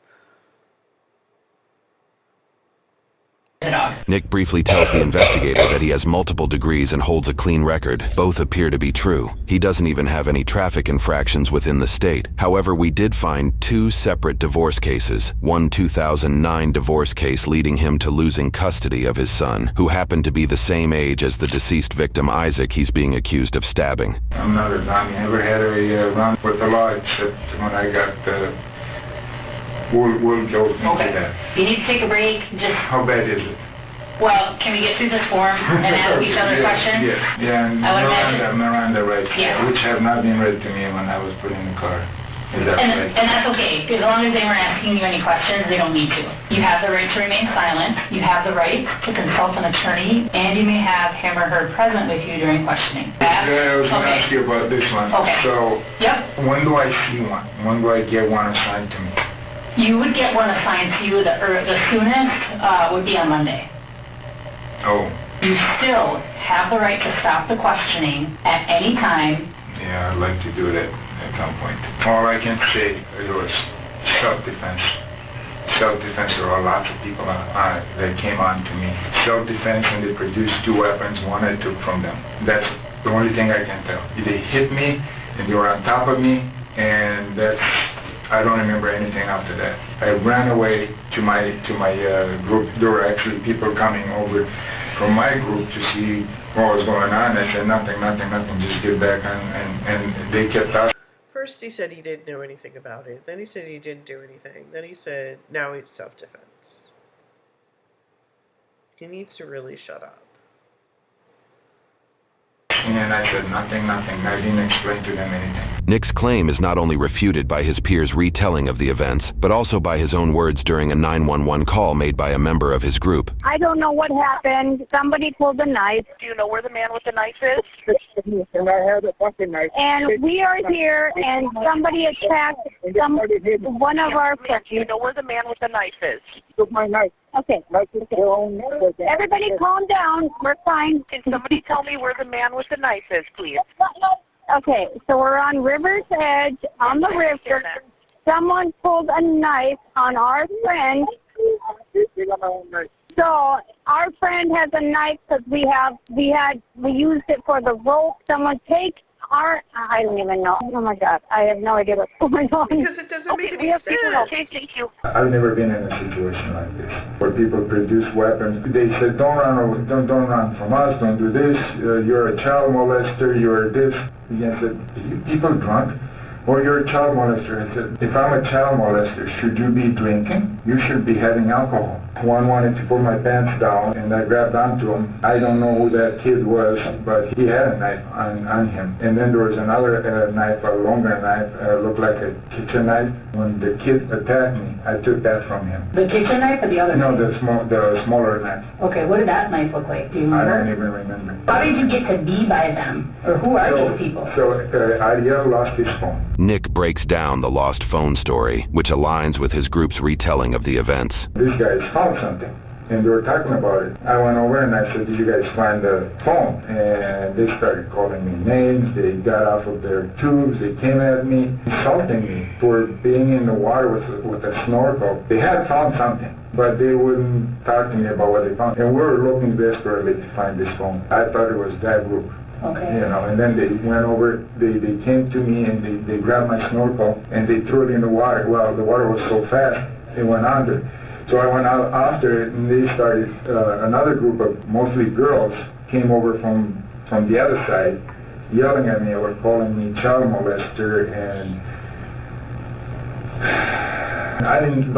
Speaker 26: The dog.
Speaker 2: Nick briefly tells the investigator that he has multiple degrees and holds a clean record. Both appear to be true. He doesn't even have any traffic infractions within the state. However, we did find 2 separate divorce cases. One 2009 divorce case leading him to losing custody of his son, who happened to be the same age as the deceased victim Isaac he's being accused of stabbing.
Speaker 27: I'm not a zombie. I never had a run with the law except when I got Will Joe into that.
Speaker 26: You need to take a break. Just
Speaker 27: How bad is it?
Speaker 26: well, can we get through this form and ask each other questions?
Speaker 27: Yeah, and
Speaker 26: I would
Speaker 27: Miranda rights,
Speaker 26: Yeah.
Speaker 27: which have not been read to me when I was put in the car. Is that right?
Speaker 26: And that's okay, as long as they weren't asking you any questions, they don't need to. You have the right to remain silent, you have the right to consult an attorney, and you may have him or her present with you during questioning.
Speaker 27: Yeah, I was going to ask you about this one.
Speaker 26: Okay.
Speaker 27: So,
Speaker 26: Yep.
Speaker 27: when do I see one? When do I get one assigned to me?
Speaker 26: You would get one assigned to you, the soonest would be on Monday.
Speaker 27: Oh,
Speaker 26: You still have the right to stop the questioning at any time.
Speaker 27: yeah, I'd like to do that at some point. All I can say it was self-defense. Self-defense, there were lots of people that came on to me. Self-defense, and they produced 2 weapons, one I took from them. That's the only thing I can tell. They hit me, and they were on top of me, and I don't remember anything after that. I ran away to my group. There were actually people coming over from my group to see what was going on. I said, nothing, just get back on, and they kept us.
Speaker 1: First he said he didn't know anything about it. Then he said he didn't do anything. Then he said now it's self-defense. He needs to really shut up.
Speaker 27: And I said, nothing. I didn't explain to them anything.
Speaker 2: Nick's claim is not only refuted by his peers' retelling of the events, but also by his own words during a 911 call made by a member of his group.
Speaker 3: I don't know what happened. Somebody pulled a knife.
Speaker 5: Do you know where the man with the knife is?
Speaker 21: And I had a fucking knife.
Speaker 3: And we are here, and somebody attacked one of our friends.
Speaker 5: Do you know where the man with the knife is?
Speaker 21: Took my knife.
Speaker 3: Okay. Everybody calm down. We're fine.
Speaker 5: Can somebody tell me where the man with the knife is, please?
Speaker 3: Okay, so we're on River's Edge, on the river. Someone pulled a knife on our friend. So our friend has a knife because we used it for the rope. Someone take I don't even know. Oh my God, I have no idea what's going on.
Speaker 1: Because it doesn't make any sense.
Speaker 5: Okay, thank you.
Speaker 27: I've never been in a situation like this where people produce weapons. They said, don't run from us, don't do this, you're a child molester, you're this. And I said, are you people drunk? Or you're a child molester. I said, if I'm a child molester, should you be drinking? You should be having alcohol. One wanted to pull my pants down, and I grabbed onto him. I don't know who that kid was, but he had a knife on him. And then there was another knife, a longer knife, looked like a kitchen knife. When the kid attacked me, I took that from him.
Speaker 26: The kitchen knife or the other
Speaker 27: No,
Speaker 26: knife?
Speaker 27: the smaller knife.
Speaker 26: Okay, what did that knife look like? Do you
Speaker 27: I
Speaker 26: remember?
Speaker 27: don't even remember.
Speaker 26: How did you get to be by them? Or who are these people?
Speaker 27: So Ariel lost his phone.
Speaker 2: Nick breaks down the lost phone story, which aligns with his group's retelling of the events.
Speaker 27: These guys found something, and they were talking about it. I went over and I said, did you guys find the phone? And they started calling me names. They got off of their tubes. They came at me, insulting me for being in the water with a snorkel. They had found something, but they wouldn't talk to me about what they found. And we were looking desperately to find this phone. I thought it was that group.
Speaker 26: Okay.
Speaker 27: You know, and then they went over, they came to me and they grabbed my snorkel and they threw it in the water. Well, the water was so fast, it went under. So I went out after it, and they started, another group of mostly girls came over from the other side, yelling at me or calling me child molester, and I don't even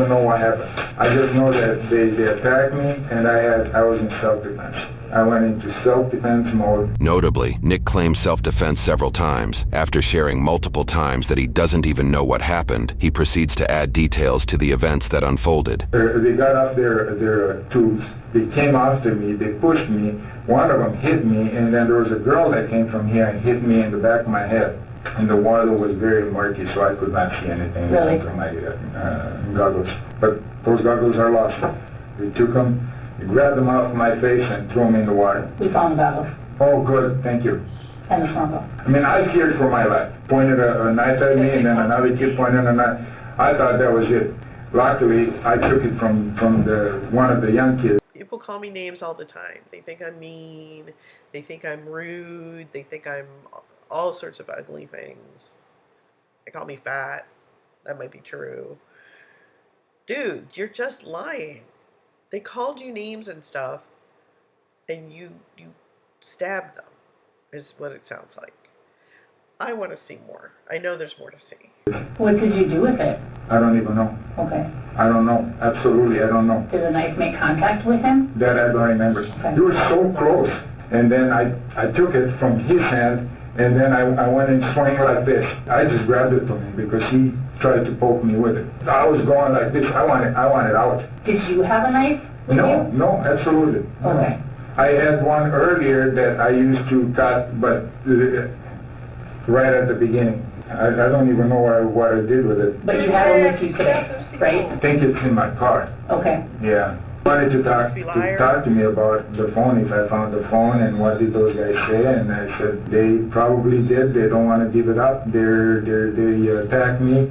Speaker 27: know what happened. I just know that they attacked me, and I was in self-defense. I went into self-defense mode.
Speaker 2: Notably, Nick claims self-defense several times. After sharing multiple times that he doesn't even know what happened, he proceeds to add details to the events that unfolded.
Speaker 27: They got off their tubes. They came after me. They pushed me. One of them hit me, and then there was a girl that came from here and hit me in the back of my head. And the water was very murky, so I could not see anything.
Speaker 26: Really?
Speaker 27: From my goggles. But those goggles are lost. They took them. They grabbed them off my face and threw them in the water.
Speaker 26: We found the goggles.
Speaker 27: Oh, good. Thank you.
Speaker 26: And the snorkel.
Speaker 27: I mean, I feared for my life. Pointed a knife at me, and then another kid pointed a knife. I thought that was it. Luckily, I took it from one of the young kids.
Speaker 1: People call me names all the time. They think I'm mean. They think I'm rude. They think I'm all sorts of ugly things. They call me fat. That might be true. Dude, you're just lying. They called you names and stuff, and you stabbed them, is what it sounds like. I want to see more. I know there's more to see.
Speaker 26: What did you do with it?
Speaker 27: I don't even know.
Speaker 26: Okay.
Speaker 27: I don't know. Absolutely, I don't know.
Speaker 26: Did the knife make contact with him?
Speaker 27: That I don't remember. You were so close. And then I took it from his hand, and then I went and swung like this. I just grabbed it from him because he tried to poke me with it. I was going like this. I want it out.
Speaker 26: Did you have a knife?
Speaker 27: No, absolutely.
Speaker 26: Okay.
Speaker 27: I had one earlier that I used to cut, but right at the beginning. I don't even know what I did with it.
Speaker 26: But you have it with you today, right?
Speaker 27: I think it's in my car.
Speaker 26: Okay.
Speaker 27: Yeah. Wanted to talk to me about the phone, if I found the phone, and what did those guys say, and I said they probably did. They don't want to give it up. They attacked me,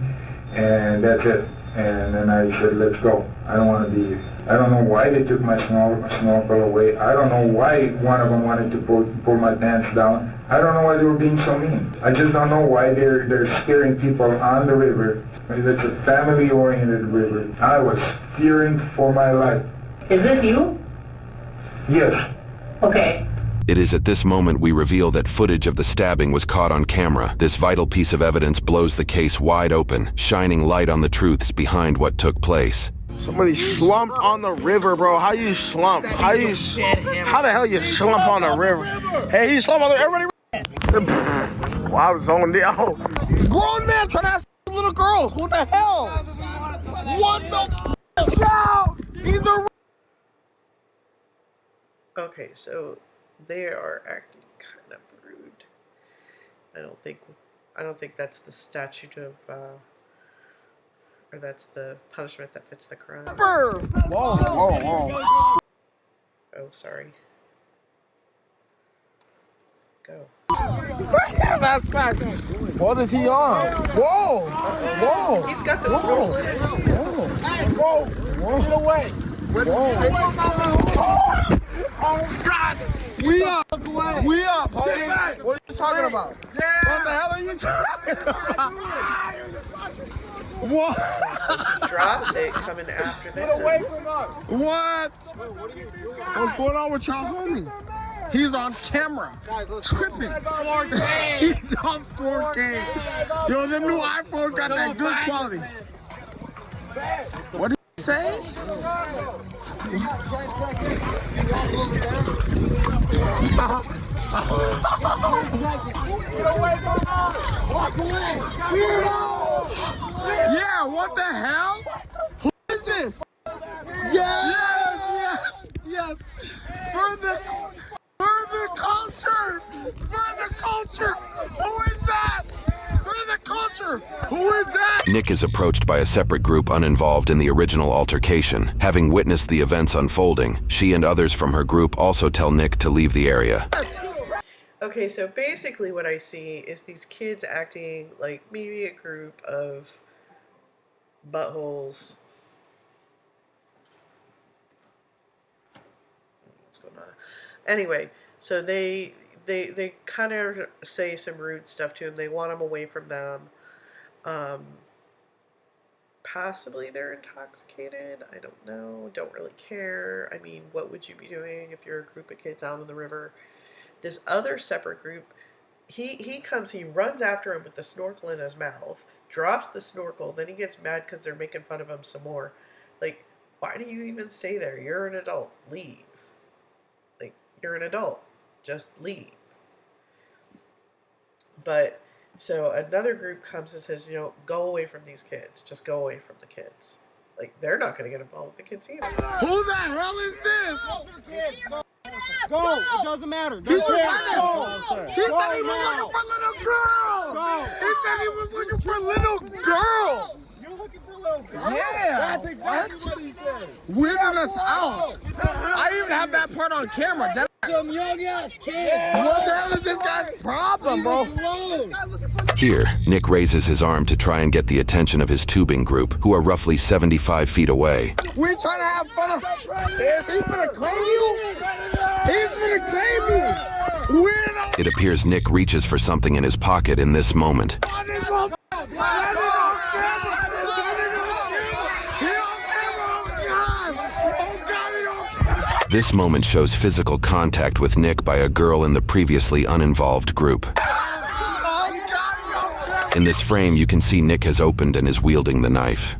Speaker 27: and that's it. And then I said, let's go. I don't want to be here. I don't know why they took my snorkel away. I don't know why one of them wanted to pull my pants down. I don't know why they were being so mean. I just don't know why they're scaring people on the river. It's a family-oriented river. I was fearing for my life.
Speaker 26: Is this you?
Speaker 27: Yes.
Speaker 26: Okay.
Speaker 2: It is at this moment we reveal that footage of the stabbing was caught on camera. This vital piece of evidence blows the case wide open, shining light on the truths behind what took place.
Speaker 7: Somebody slumped on the river, bro. How you slump? How the hell you slump on the river? Hey, he slumped on the river. Everybody. Wow, I was zoned out. Grown man trying to ask little girls. What the hell? What the hell? He's a.
Speaker 1: Okay, so they are acting kind of rude. I don't think that's the statute of or that's the punishment that fits the crime.
Speaker 7: Whoa.
Speaker 1: Oh, sorry. Go.
Speaker 7: That's fast. What is he on? Whoa.
Speaker 1: He's got the snorkel in his hands.
Speaker 7: Whoa. Get away. Oh, God. We up. Homie. What are you talking about? What the hell are you talking about? What?
Speaker 1: So he drops it coming after them.
Speaker 7: Get away from us. What? What's going on with y'all, homie? He's on camera. Tripping. He's on 4K. Yo, them new iPhones got that good quality. What did you say? Get away from us! Walk away! Yeah, what the hell? Who is this? Yes! For the culture! Who is that? For the culture! Who is that?
Speaker 2: Nick is approached by a separate group uninvolved in the original altercation. Having witnessed the events unfolding, she and others from her group also tell Nick to leave the area.
Speaker 1: Okay, so basically what I see is these kids acting like maybe a group of buttholes. What's going on? Anyway, so they kind of say some rude stuff to him. They want him away from them. Possibly they're intoxicated. I don't know. Don't really care. I mean, what would you be doing if you're a group of kids out on the river? This other separate group, he runs after him with the snorkel in his mouth, drops the snorkel, then he gets mad because they're making fun of him some more. Like, why do you even stay there? You're an adult. Leave. Like, you're an adult. Just leave. But, so another group comes and says, you know, go away from these kids. Just go away from the kids. Like, they're not going to get involved with the kids either.
Speaker 7: Who the hell is this?
Speaker 9: Go! It doesn't matter.
Speaker 7: He said he was looking for little girls! He said he was looking for little girls!
Speaker 9: You're looking for little girls?
Speaker 7: Yeah!
Speaker 9: That's exactly what he said.
Speaker 7: Weirding us out. I even have that part on camera.
Speaker 9: Some young ass kid.
Speaker 7: What the hell is this guy's problem, bro?
Speaker 9: This guy looking for
Speaker 2: Here, Nick raises his arm to try and get the attention of his tubing group, who are roughly 75 feet away.
Speaker 7: We're trying to have fun. He's gonna claim you. He's gonna claim you.
Speaker 2: It appears Nick reaches for something in his pocket in this moment. This moment shows physical contact with Nick by a girl in the previously uninvolved group. In this frame, you can see Nick has opened and is wielding the knife.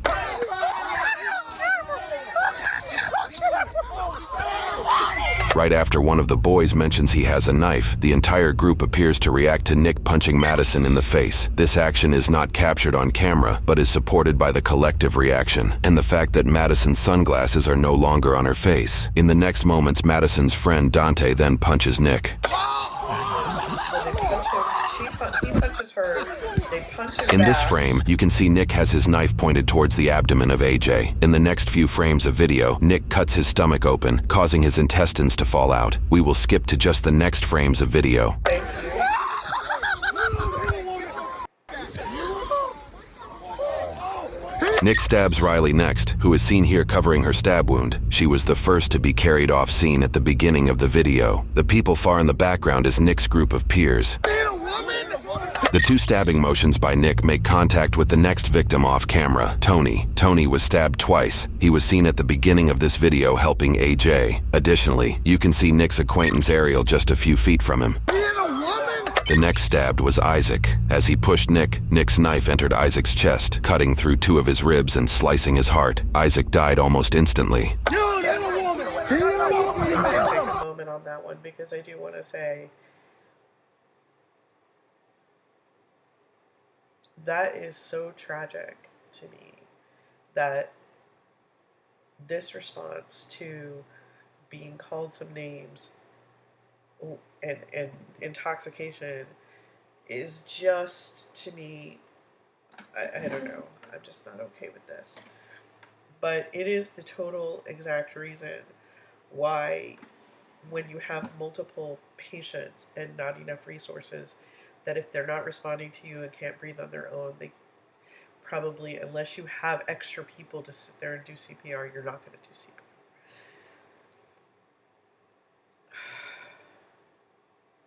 Speaker 2: Right after one of the boys mentions he has a knife, the entire group appears to react to Nick punching Madison in the face. This action is not captured on camera, but is supported by the collective reaction, and the fact that Madison's sunglasses are no longer on her face. In the next moments, Madison's friend Dante then punches Nick.
Speaker 1: He punches her. They punch him
Speaker 2: In this
Speaker 1: back.
Speaker 2: frame, you can see Nick has his knife pointed towards the abdomen of AJ. In the next few frames of video, Nick cuts his stomach open, causing his intestines to fall out. We will skip to just the next frames of video. Nick stabs Riley next, who is seen here covering her stab wound. She was the first to be carried off scene at the beginning of the video. The people far in the background is Nick's group of peers. The two stabbing motions by Nick make contact with the next victim off camera, Tony. Tony was stabbed twice. He was seen at the beginning of this video helping AJ. Additionally, you can see Nick's acquaintance Ariel just a few feet from him. The next stabbed was Isaac. As he pushed Nick, Nick's knife entered Isaac's chest, cutting through two of his ribs and slicing his heart. Isaac died almost instantly.
Speaker 1: I'm going to take a moment on that one because I do want to say that is so tragic to me that this response to being called some names and intoxication is just, to me, I don't know, I'm just not okay with this. But it is the total exact reason why, when you have multiple patients and not enough resources, that if they're not responding to you and can't breathe on their own, they probably, unless you have extra people to sit there and do CPR, you're not going to do CPR.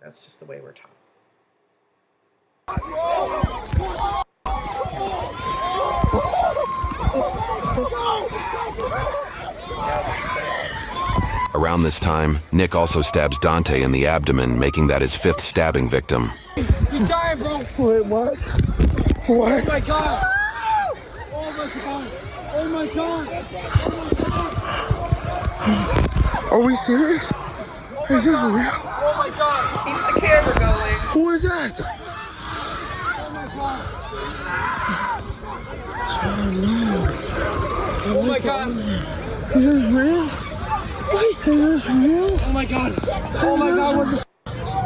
Speaker 1: That's just the way we're taught.
Speaker 2: Around this time, Nick also stabs Dante in the abdomen, making that his fifth stabbing victim.
Speaker 9: He's dying, bro.
Speaker 7: Wait, what? What?
Speaker 9: Oh my god. Oh my god. Oh my god. Oh my god.
Speaker 7: Are we serious? Is this real?
Speaker 9: Oh my god.
Speaker 1: Keep the camera going.
Speaker 7: Who is that?
Speaker 9: Oh my god.
Speaker 7: Oh
Speaker 9: my god.
Speaker 7: Is this real? Is this real?
Speaker 9: Oh my god. Oh my god. What the?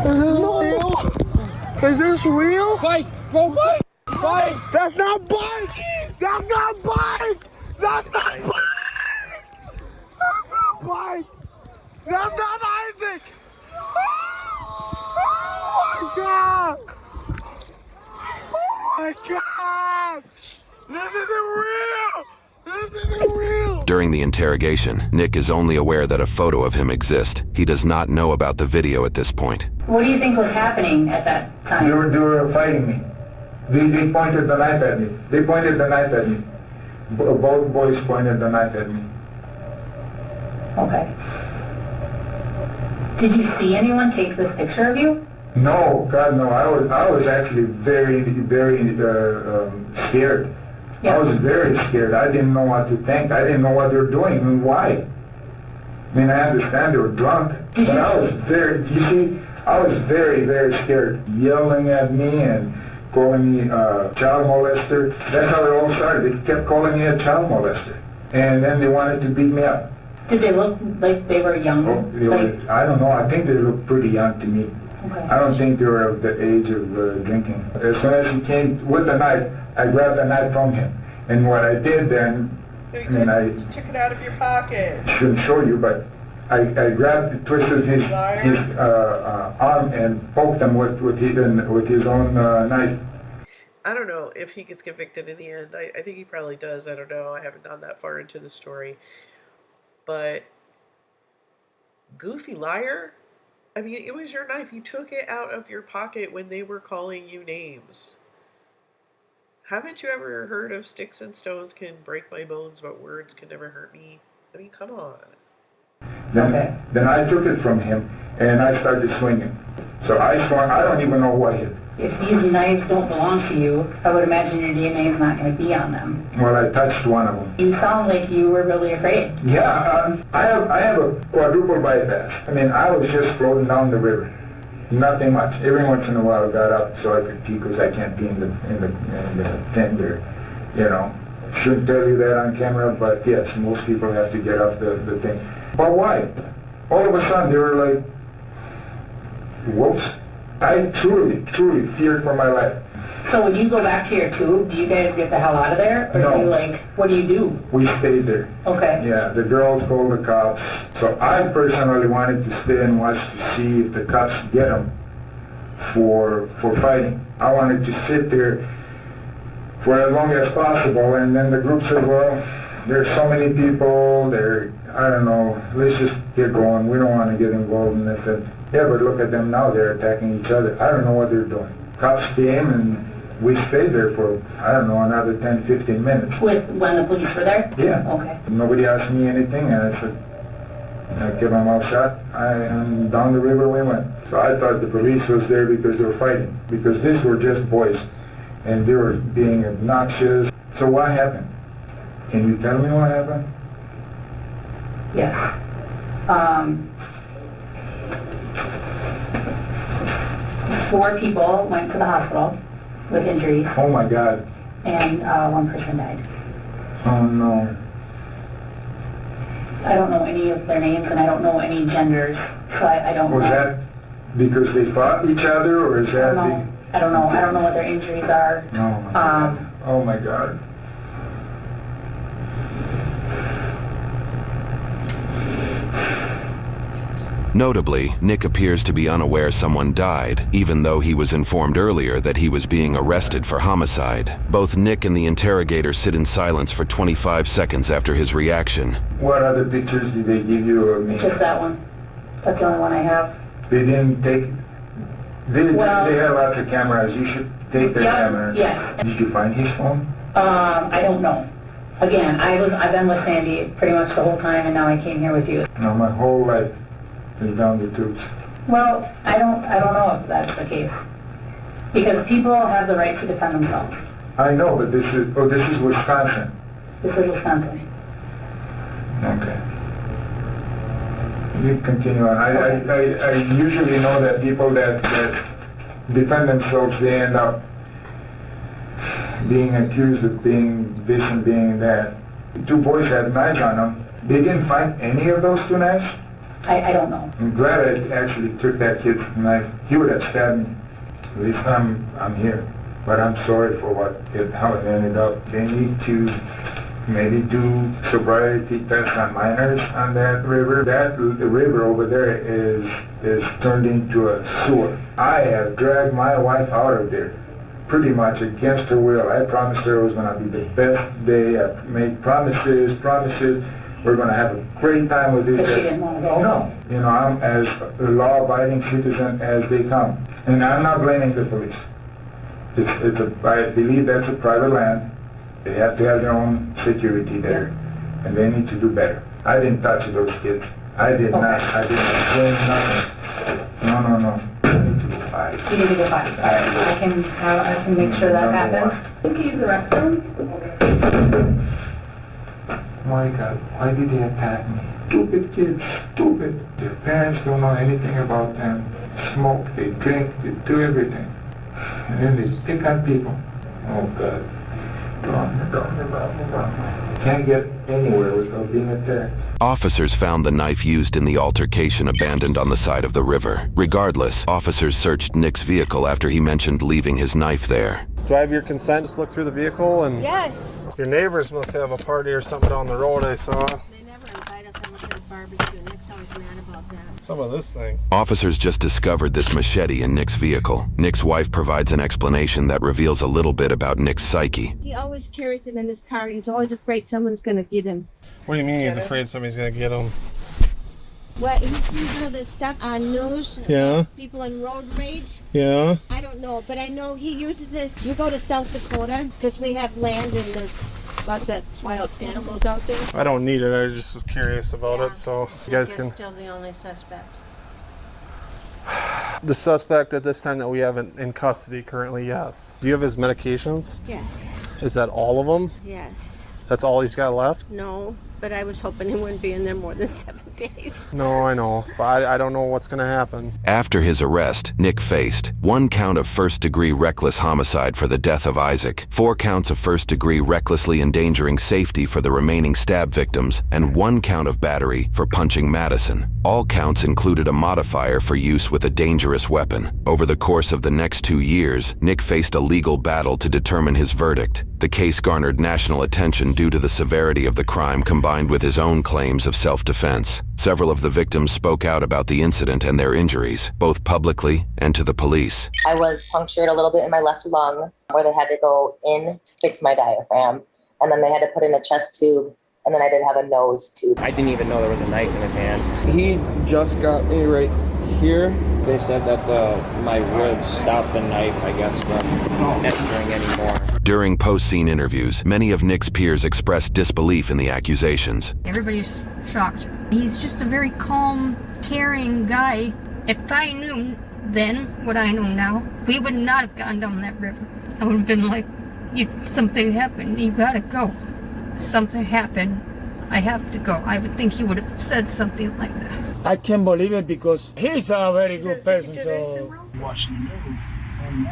Speaker 7: Is this real? Is this real?
Speaker 9: Bike, bro, bike. Bike.
Speaker 7: That's not bike. That's not bike. That's not bike. That's not bike. That's not Isaac. Oh my god. Oh my god. This isn't real. This isn't real.
Speaker 2: During the interrogation, Nick is only aware that a photo of him exists. He does not know about the video at this point.
Speaker 26: What do you think was happening at that time?
Speaker 27: They were fighting me. They pointed the knife at me. They pointed the knife at me. Both boys pointed the knife at me.
Speaker 26: Okay. Did you see anyone take this picture of you?
Speaker 27: No, God, no. I was actually very, very scared.
Speaker 26: Yeah.
Speaker 27: I was very scared. I didn't know what to think. I didn't know what they were doing and why. I mean, I understand they were drunk, but I was very, you see, I was very, very scared. Yelling at me and calling me a child molester. That's how it all started. They kept calling me a child molester. And then they wanted to beat me up.
Speaker 26: Did they look like they were young?
Speaker 27: I don't know. I think they looked pretty young to me.
Speaker 26: Okay.
Speaker 27: I don't think they were of the age of drinking. As soon as he came with the knife, I grabbed the knife from him. And what I did then, I
Speaker 1: took it out of your pocket.
Speaker 27: Shouldn't show you, but I grabbed, twisted his arm and poked him with his own knife.
Speaker 1: I don't know if he gets convicted in the end. I think he probably does. I don't know. I haven't gone that far into the story. But goofy liar? I mean, it was your knife. You took it out of your pocket when they were calling you names. Haven't you ever heard of sticks and stones can break my bones, but words can never hurt me? I mean, come on.
Speaker 27: Then I took it from him, and I started swinging. So I swung. I don't even know what hit.
Speaker 26: If these knives don't belong to you, I would imagine your DNA is not going to be on them.
Speaker 27: Well, I touched one of them.
Speaker 26: You sound like you were really afraid.
Speaker 27: Yeah, I have a quadruple bypass. I mean, I was just floating down the river. Nothing much. Every once in a while, I got up so I could pee because I can't pee in the tent there. You know, shouldn't tell you that on camera, but yes, most people have to get off the thing. But why? All of a sudden, they were like, whoops. I truly feared for my life.
Speaker 26: So when you go back to your tube, do you guys get the hell out of there? Or
Speaker 27: No.
Speaker 26: do you like, what do you do?
Speaker 27: We stayed there.
Speaker 26: Okay.
Speaker 27: Yeah, the girls called the cops. So I personally wanted to stay and watch to see if the cops get them for fighting. I wanted to sit there for as long as possible, and then the group said, well, there's so many people, I don't know, let's just get going. We don't want to get involved in this. Yeah, but look at them now, they're attacking each other. I don't know what they're doing. Cops came and we stayed there for, I don't know, another 10, 15 minutes.
Speaker 26: When the police were there?
Speaker 27: Yeah.
Speaker 26: Okay.
Speaker 27: Nobody asked me anything, and I said, I kept my mouth shut, and down the river we went. So I thought the police was there because they were fighting, because these were just boys, and they were being obnoxious. So what happened? Can you tell me what happened?
Speaker 26: Yes. 4 people went to the hospital with injuries.
Speaker 27: Oh my God.
Speaker 26: And 1 person died.
Speaker 27: Oh no.
Speaker 26: I don't know any of their names, and I don't know any genders, so I don't know.
Speaker 27: Was that because they fought each other, or is that...
Speaker 26: I don't know. I don't know what their injuries are.
Speaker 27: Oh my God. Oh my God.
Speaker 2: Notably, Nick appears to be unaware someone died, even though he was informed earlier that he was being arrested for homicide. Both Nick and the interrogator sit in silence for 25 seconds after his reaction.
Speaker 27: What other pictures did they give you of me?
Speaker 26: Just that one. That's the only one I have.
Speaker 27: They didn't take... They had lots of cameras. You should take their cameras.
Speaker 26: Yes.
Speaker 27: Did you find his phone?
Speaker 26: I don't know. Again, I've been with Sandy pretty much the whole time, and now I came here with you.
Speaker 27: No, my whole life is down the tubes.
Speaker 26: Well, I don't know if that's the case, because people have the right to defend themselves.
Speaker 27: I know, but this is Wisconsin.
Speaker 26: This is Wisconsin.
Speaker 27: Okay. You continue on. I usually know that people that defend themselves, they end up being accused of being this and being that. 2 boys had knives on them. They didn't find any of those 2 knives?
Speaker 26: I don't know.
Speaker 27: I'm glad I actually took that kid's knife. He would have stabbed me. At least I'm here. But I'm sorry for how it ended up. They need to maybe do sobriety tests on minors on that river. The river over there is turned into a sewer. I have dragged my wife out of there pretty much against her will. I promised her it was going to be the best day. I made promises. We're going to have a great time with this.
Speaker 26: But she didn't want to go?
Speaker 27: No. You know, I'm as a law-abiding citizen as they come. And I'm not blaming the police. I believe that's a private land. They have to have their own security there. And they need to do better. I didn't touch those kids. I did not. I didn't blame nothing. No. I need to go fight.
Speaker 26: You need to go fight. All right. I can make sure that happens. Can you use the restroom?
Speaker 27: My God, why did they attack me? Stupid kids, stupid. Their parents don't know anything about them. Smoke, they drink, they do everything. And then they pick on people. Oh God. Can't get anywhere without being attacked.
Speaker 2: Officers found the knife used in the altercation abandoned on the side of the river. Regardless, officers searched Nick's vehicle after he mentioned leaving his knife there.
Speaker 8: Do I have your consent? Just look through the vehicle and...
Speaker 10: Yes.
Speaker 8: Your neighbors must have a party or something down the road, I saw.
Speaker 10: They never invite us
Speaker 11: barbecue. Nick's always mad about that.
Speaker 8: Some of this thing.
Speaker 2: Officers just discovered this machete in Nick's vehicle. Nick's wife provides an explanation that reveals a little bit about Nick's psyche.
Speaker 11: He always carries it in his car. He's always afraid someone's going to get him.
Speaker 8: What do you mean he's afraid somebody's going to get him?
Speaker 11: Well, he sees all this stuff on news.
Speaker 8: Yeah.
Speaker 11: People in road rage.
Speaker 8: Yeah.
Speaker 11: I don't know, but I know he uses this. We go to South Dakota because we have land and there's lots of wild animals out there.
Speaker 8: I don't need it. I just was curious about it, so you guys can...
Speaker 11: Still the only suspect.
Speaker 8: The suspect at this time that we have in custody currently, yes. Do you have his medications?
Speaker 11: Yes.
Speaker 8: Is that all of them?
Speaker 11: Yes.
Speaker 8: That's all he's got left?
Speaker 11: No, but I was hoping he wouldn't be in there more than 7 days.
Speaker 8: No, I know. But I don't know what's going to happen.
Speaker 2: After his arrest, Nick faced 1 count of first-degree reckless homicide for the death of Isaac, 4 counts of first-degree recklessly endangering safety for the remaining stab victims, and 1 count of battery for punching Madison. All counts included a modifier for use with a dangerous weapon. Over the course of the next 2 years, Nick faced a legal battle to determine his verdict. The case garnered national attention due to the severity of the crime combined with his own claims of self-defense. Several of the victims spoke out about the incident and their injuries, both publicly and to the police.
Speaker 10: I was punctured a little bit in my left lung where they had to go in to fix my diaphragm. And then they had to put in a chest tube. And then I did have a nose tube.
Speaker 12: I didn't even know there was a knife in his hand. He just got me right here. They said that my ribs stopped the knife, I guess, from entering anymore.
Speaker 2: During post-scene interviews, many of Nick's peers expressed disbelief in the accusations.
Speaker 25: Everybody's shocked. He's just a very calm, caring guy. If I knew then what I know now, we would not have gone down that river. I would have been like, something happened, you gotta go. Something happened, I have to go. I would think he would have said something like that.
Speaker 15: I can't believe it because he's a very good person. So
Speaker 9: watching the news, and I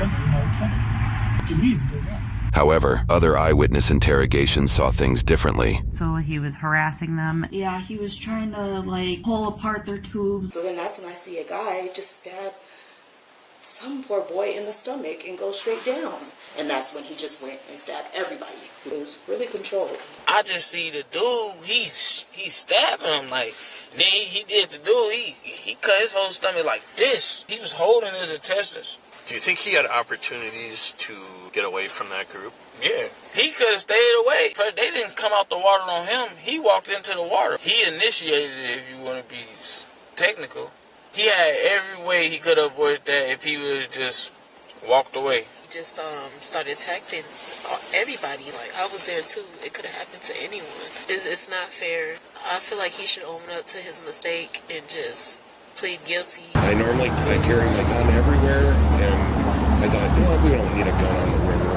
Speaker 9: heard him, to me, he's a good guy.
Speaker 2: However, other eyewitness interrogations saw things differently.
Speaker 13: So he was harassing them.
Speaker 16: Yeah, he was trying to pull apart their tubes.
Speaker 17: So then that's when I see a guy just stab some poor boy in the stomach and go straight down. And that's when he just went and stabbed everybody. It was really controlled.
Speaker 18: I just see the dude, he stabbing him then he did the dude, he cut his whole stomach like this. He was holding his intestines.
Speaker 6: Do you think he had opportunities to get away from that group?
Speaker 18: Yeah. He could have stayed away. But they didn't come out the water on him. He walked into the water. He initiated it, if you want to be technical. He had every way he could have avoided that if he would have just walked away.
Speaker 17: He just started attacking everybody. I was there too. It could have happened to anyone. It's not fair. I feel like he should own up to his mistake and just plead guilty.
Speaker 20: I normally carry my gun everywhere, and I thought, we don't need a gun on the river.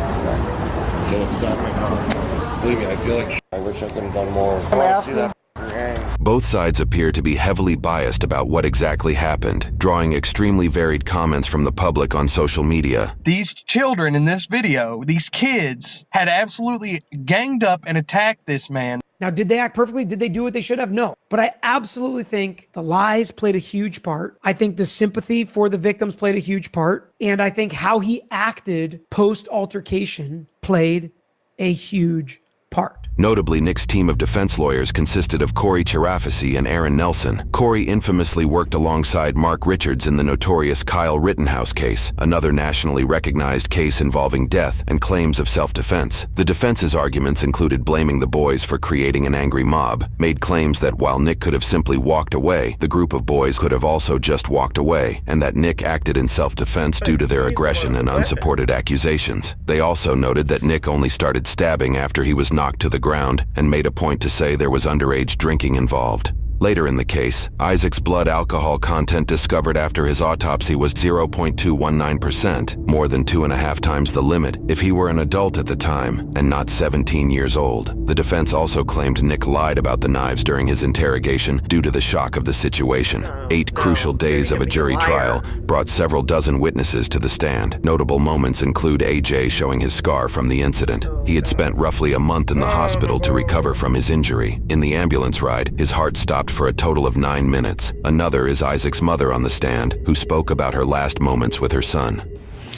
Speaker 20: So it's not my gun. Believe me, I feel like I wish I could have done more. I want to see that hang.
Speaker 2: Both sides appear to be heavily biased about what exactly happened, drawing extremely varied comments from the public on social media.
Speaker 28: These children in this video, these kids, had absolutely ganged up and attacked this man.
Speaker 29: Now, did they act perfectly? Did they do what they should have? No. But I absolutely think the lies played a huge part. I think the sympathy for the victims played a huge part. And I think how he acted post-altercation played a huge part.
Speaker 2: Notably, Nick's team of defense lawyers consisted of Corey Chirafisi and Aaron Nelson. Corey infamously worked alongside Mark Richards in the notorious Kyle Rittenhouse case, another nationally recognized case involving death and claims of self-defense. The defense's arguments included blaming the boys for creating an angry mob, made claims that while Nick could have simply walked away, the group of boys could have also just walked away, and that Nick acted in self-defense due to their aggression and unsupported accusations. They also noted that Nick only started stabbing after he was knocked to the ground and made a point to say there was underage drinking involved. Later in the case, Isaac's blood alcohol content discovered after his autopsy was 0.219%, more than 2.5 times the limit if he were an adult at the time and not 17 years old. The defense also claimed Nick lied about the knives during his interrogation due to the shock of the situation. 8 crucial days of a jury trial brought several dozen witnesses to the stand. Notable moments include AJ showing his scar from the incident. He had spent roughly a month in the hospital to recover from his injury. In the ambulance ride, his heart stopped for a total of 9 minutes. Another is Isaac's mother on the stand, who spoke about her last moments with her son.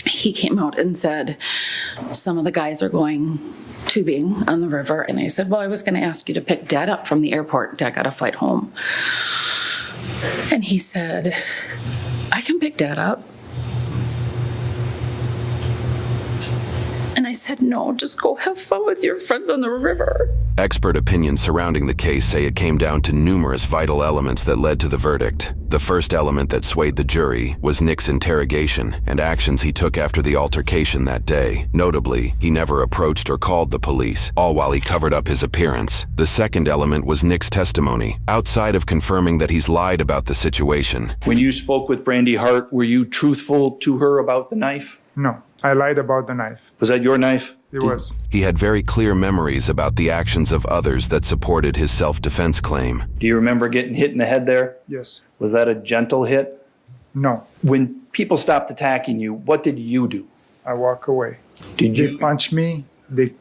Speaker 30: He came out and said, some of the guys are going
Speaker 3: tubing on the river. And I said, well, I was going to ask you to pick Dad up from the airport. Dad got a flight home. And he said, I can pick Dad up. And I said, no, just go have fun with your friends on the river.
Speaker 2: Expert opinions surrounding the case say it came down to numerous vital elements that led to the verdict. The first element that swayed the jury was Nick's interrogation and actions he took after the altercation that day. Notably, he never approached or called the police, all while he covered up his appearance. The second element was Nick's testimony. Outside of confirming that he's lied about the situation.
Speaker 4: When you spoke with Brandy Hart, were you truthful to her about the knife?
Speaker 27: No, I lied about the knife.
Speaker 4: Was that your knife?
Speaker 27: It was.
Speaker 2: He had very clear memories about the actions of others that supported his self-defense claim.
Speaker 4: Do you remember getting hit in the head there?
Speaker 27: Yes.
Speaker 4: Was that a gentle hit?
Speaker 27: No.
Speaker 4: When people stopped attacking you, what did you do?
Speaker 27: I walk away.
Speaker 4: They
Speaker 27: punched me. They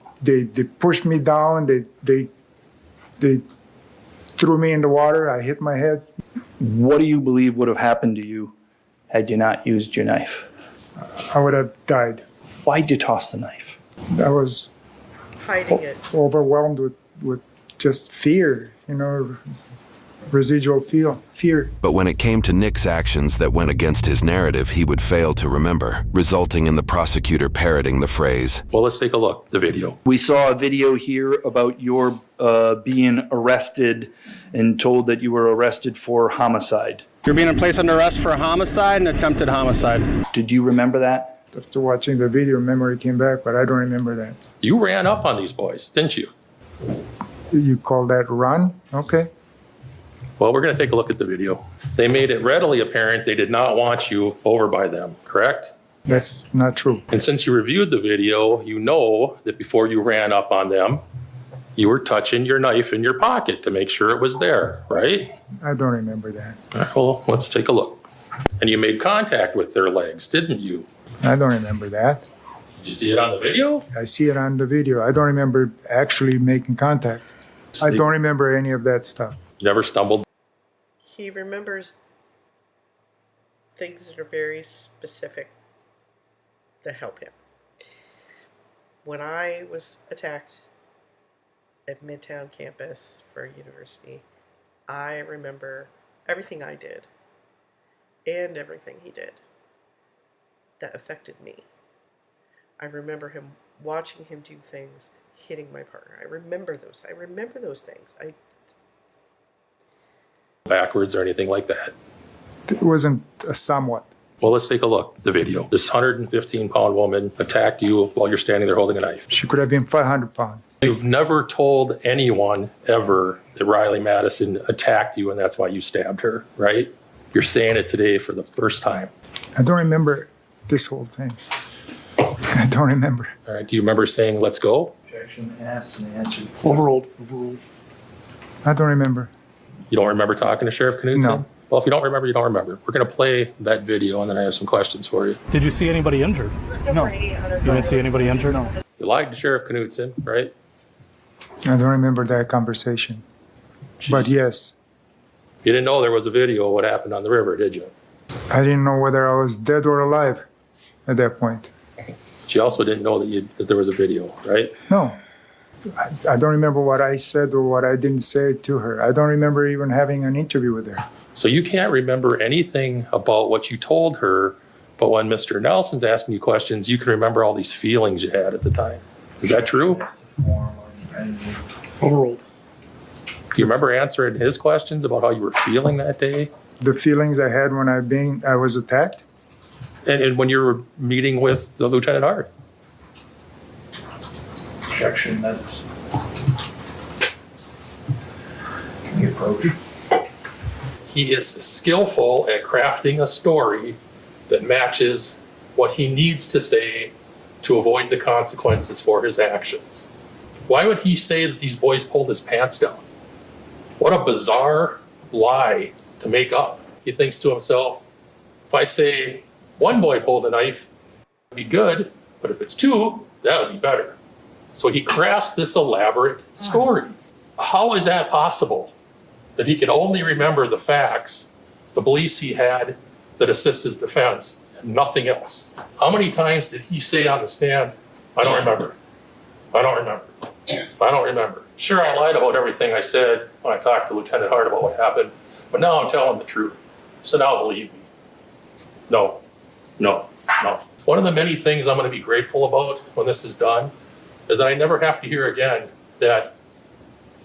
Speaker 27: pushed me down. They threw me in the water. I hit my head.
Speaker 4: What do you believe would have happened to you had you not used your knife?
Speaker 27: I would have died.
Speaker 4: Why'd you toss the knife?
Speaker 27: I was
Speaker 1: hiding it.
Speaker 27: Overwhelmed with just fear, residual fear.
Speaker 2: But when it came to Nick's actions that went against his narrative, he would fail to remember, resulting in the prosecutor parroting the phrase.
Speaker 5: Well, let's take a look at the video.
Speaker 4: We saw a video here about your being arrested and told that you were arrested for homicide.
Speaker 14: You're being placed under arrest for homicide and attempted homicide.
Speaker 4: Did you remember that?
Speaker 27: After watching the video, memory came back, but I don't remember that.
Speaker 5: You ran up on these boys, didn't you?
Speaker 27: You call that run? Okay.
Speaker 5: Well, we're going to take a look at the video. They made it readily apparent they did not want you over by them, correct?
Speaker 27: That's not true.
Speaker 5: And since you reviewed the video, you know that before you ran up on them, you were touching your knife in your pocket to make sure it was there, right?
Speaker 27: I don't remember that.
Speaker 5: All right, well, let's take a look. And you made contact with their legs, didn't you?
Speaker 27: I don't remember that.
Speaker 5: Did you see it on the video?
Speaker 27: I see it on the video. I don't remember actually making contact. I don't remember any of that stuff.
Speaker 5: You never stumbled?
Speaker 1: He remembers things that are very specific that help him. When I was attacked at Midtown campus for a university, I remember everything I did and everything he did that affected me. I remember watching him do things, hitting my partner. I remember those things.
Speaker 5: Backwards or anything like that?
Speaker 27: It wasn't a somewhat.
Speaker 5: Well, let's take a look at the video. This 115-pound woman attacked you while you're standing there holding a knife.
Speaker 27: She could have been 500 pounds.
Speaker 5: You've never told anyone ever that Riley Madison attacked you and that's why you stabbed her, right? You're saying it today for the first time.
Speaker 27: I don't remember this whole thing. I don't remember.
Speaker 5: All right. Do you remember saying, let's go?
Speaker 4: Objection asked and answered.
Speaker 27: Overruled. I don't remember.
Speaker 5: You don't remember talking to Sheriff Knudsen?
Speaker 27: No.
Speaker 5: Well, if you don't remember, you don't remember. We're going to play that video and then I have some questions for you.
Speaker 14: Did you see anybody injured?
Speaker 27: No.
Speaker 14: You didn't see anybody injured?
Speaker 27: No.
Speaker 5: You lied to Sheriff Knudsen, right?
Speaker 27: I don't remember that conversation. Jeez. But yes.
Speaker 5: You didn't know there was a video of what happened on the river, did you?
Speaker 27: I didn't know whether I was dead or alive at that point.
Speaker 5: She also didn't know that there was a video, right?
Speaker 27: No. I don't remember what I said or what I didn't say to her. I don't remember even having an interview with her.
Speaker 5: So you can't remember anything about what you told her, but when Mr. Nelson's asking you questions, you can remember all these feelings you had at the time. Is that true?
Speaker 27: Overruled.
Speaker 5: Do you remember answering his questions about how you were feeling that day?
Speaker 27: The feelings I had when I was attacked?
Speaker 5: And when you were meeting with the Lieutenant Hart?
Speaker 4: Objection. That's... Can you approach?
Speaker 5: He is skillful at crafting a story that matches what he needs to say to avoid the consequences for his actions. Why would he say that these boys pulled his pants down? What a bizarre lie to make up. He thinks to himself, if I say one boy pulled a knife, it would be good, but if it's two, that would be better. So he crafts this elaborate story. How is that possible? That he can only remember the facts, the beliefs he had that assist his defense, and nothing else. How many times did he say on the stand, I don't remember, I don't remember? I don't remember. Sure, I lied about everything I said when I talked to Lieutenant Hart about what happened, but now I'm telling the truth. So now believe me. No. One of the many things I'm going to be grateful about when this is done is that I never have to hear again that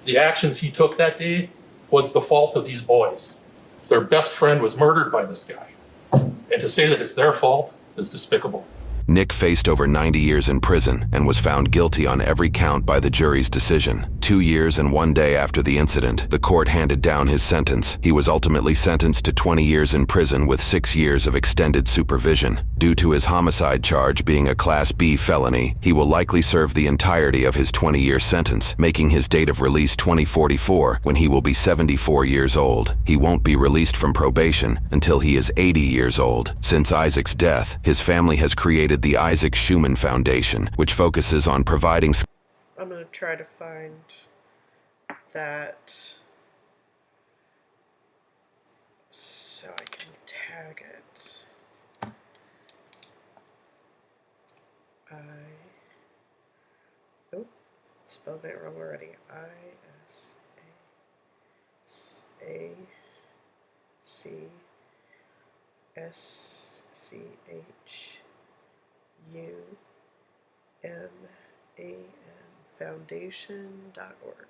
Speaker 5: the actions he took that day was the fault of these boys. Their best friend was murdered by this guy. And to say that it's their fault is despicable.
Speaker 2: Nick faced over 90 years in prison and was found guilty on every count by the jury's decision. 2 years and 1 day after the incident, the court handed down his sentence. He was ultimately sentenced to 20 years in prison with 6 years of extended supervision. Due to his homicide charge being a Class B felony, he will likely serve the entirety of his 20-year sentence, making his date of release 2044 when he will be 74 years old. He won't be released from probation until he is 80 years old. Since Isaac's death, his family has created the Isaac Schumann Foundation, which focuses on providing...
Speaker 1: I'm going to try to find that so I can tag it. Oh, spelled it wrong already. ISACSCHUMAN Foundation.org.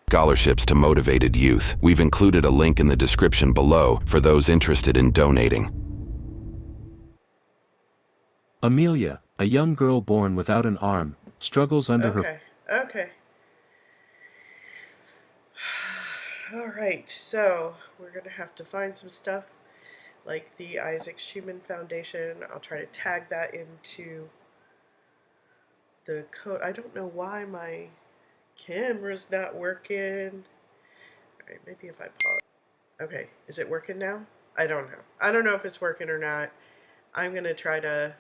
Speaker 2: Scholarships to motivated youth. We've included a link in the description below for those interested in donating.
Speaker 7: Amelia, a young girl born without an arm, struggles under her...
Speaker 1: Okay. All right, so we're going to have to find some stuff like the Isaac Schumann Foundation. I'll try to tag that into the code. I don't know why my camera's not working. All right, maybe if I pause. Okay, is it working now? I don't know. I don't know if it's working or not. I'm going to try to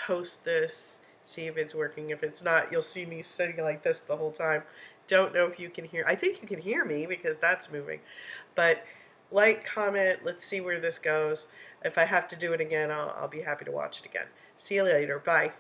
Speaker 1: post this, see if it's working. If it's not, you'll see me sitting like this the whole time. Don't know if you can hear. I think you can hear me because that's moving. But like, comment, let's see where this goes. If I have to do it again, I'll be happy to watch it again. See you later. Bye.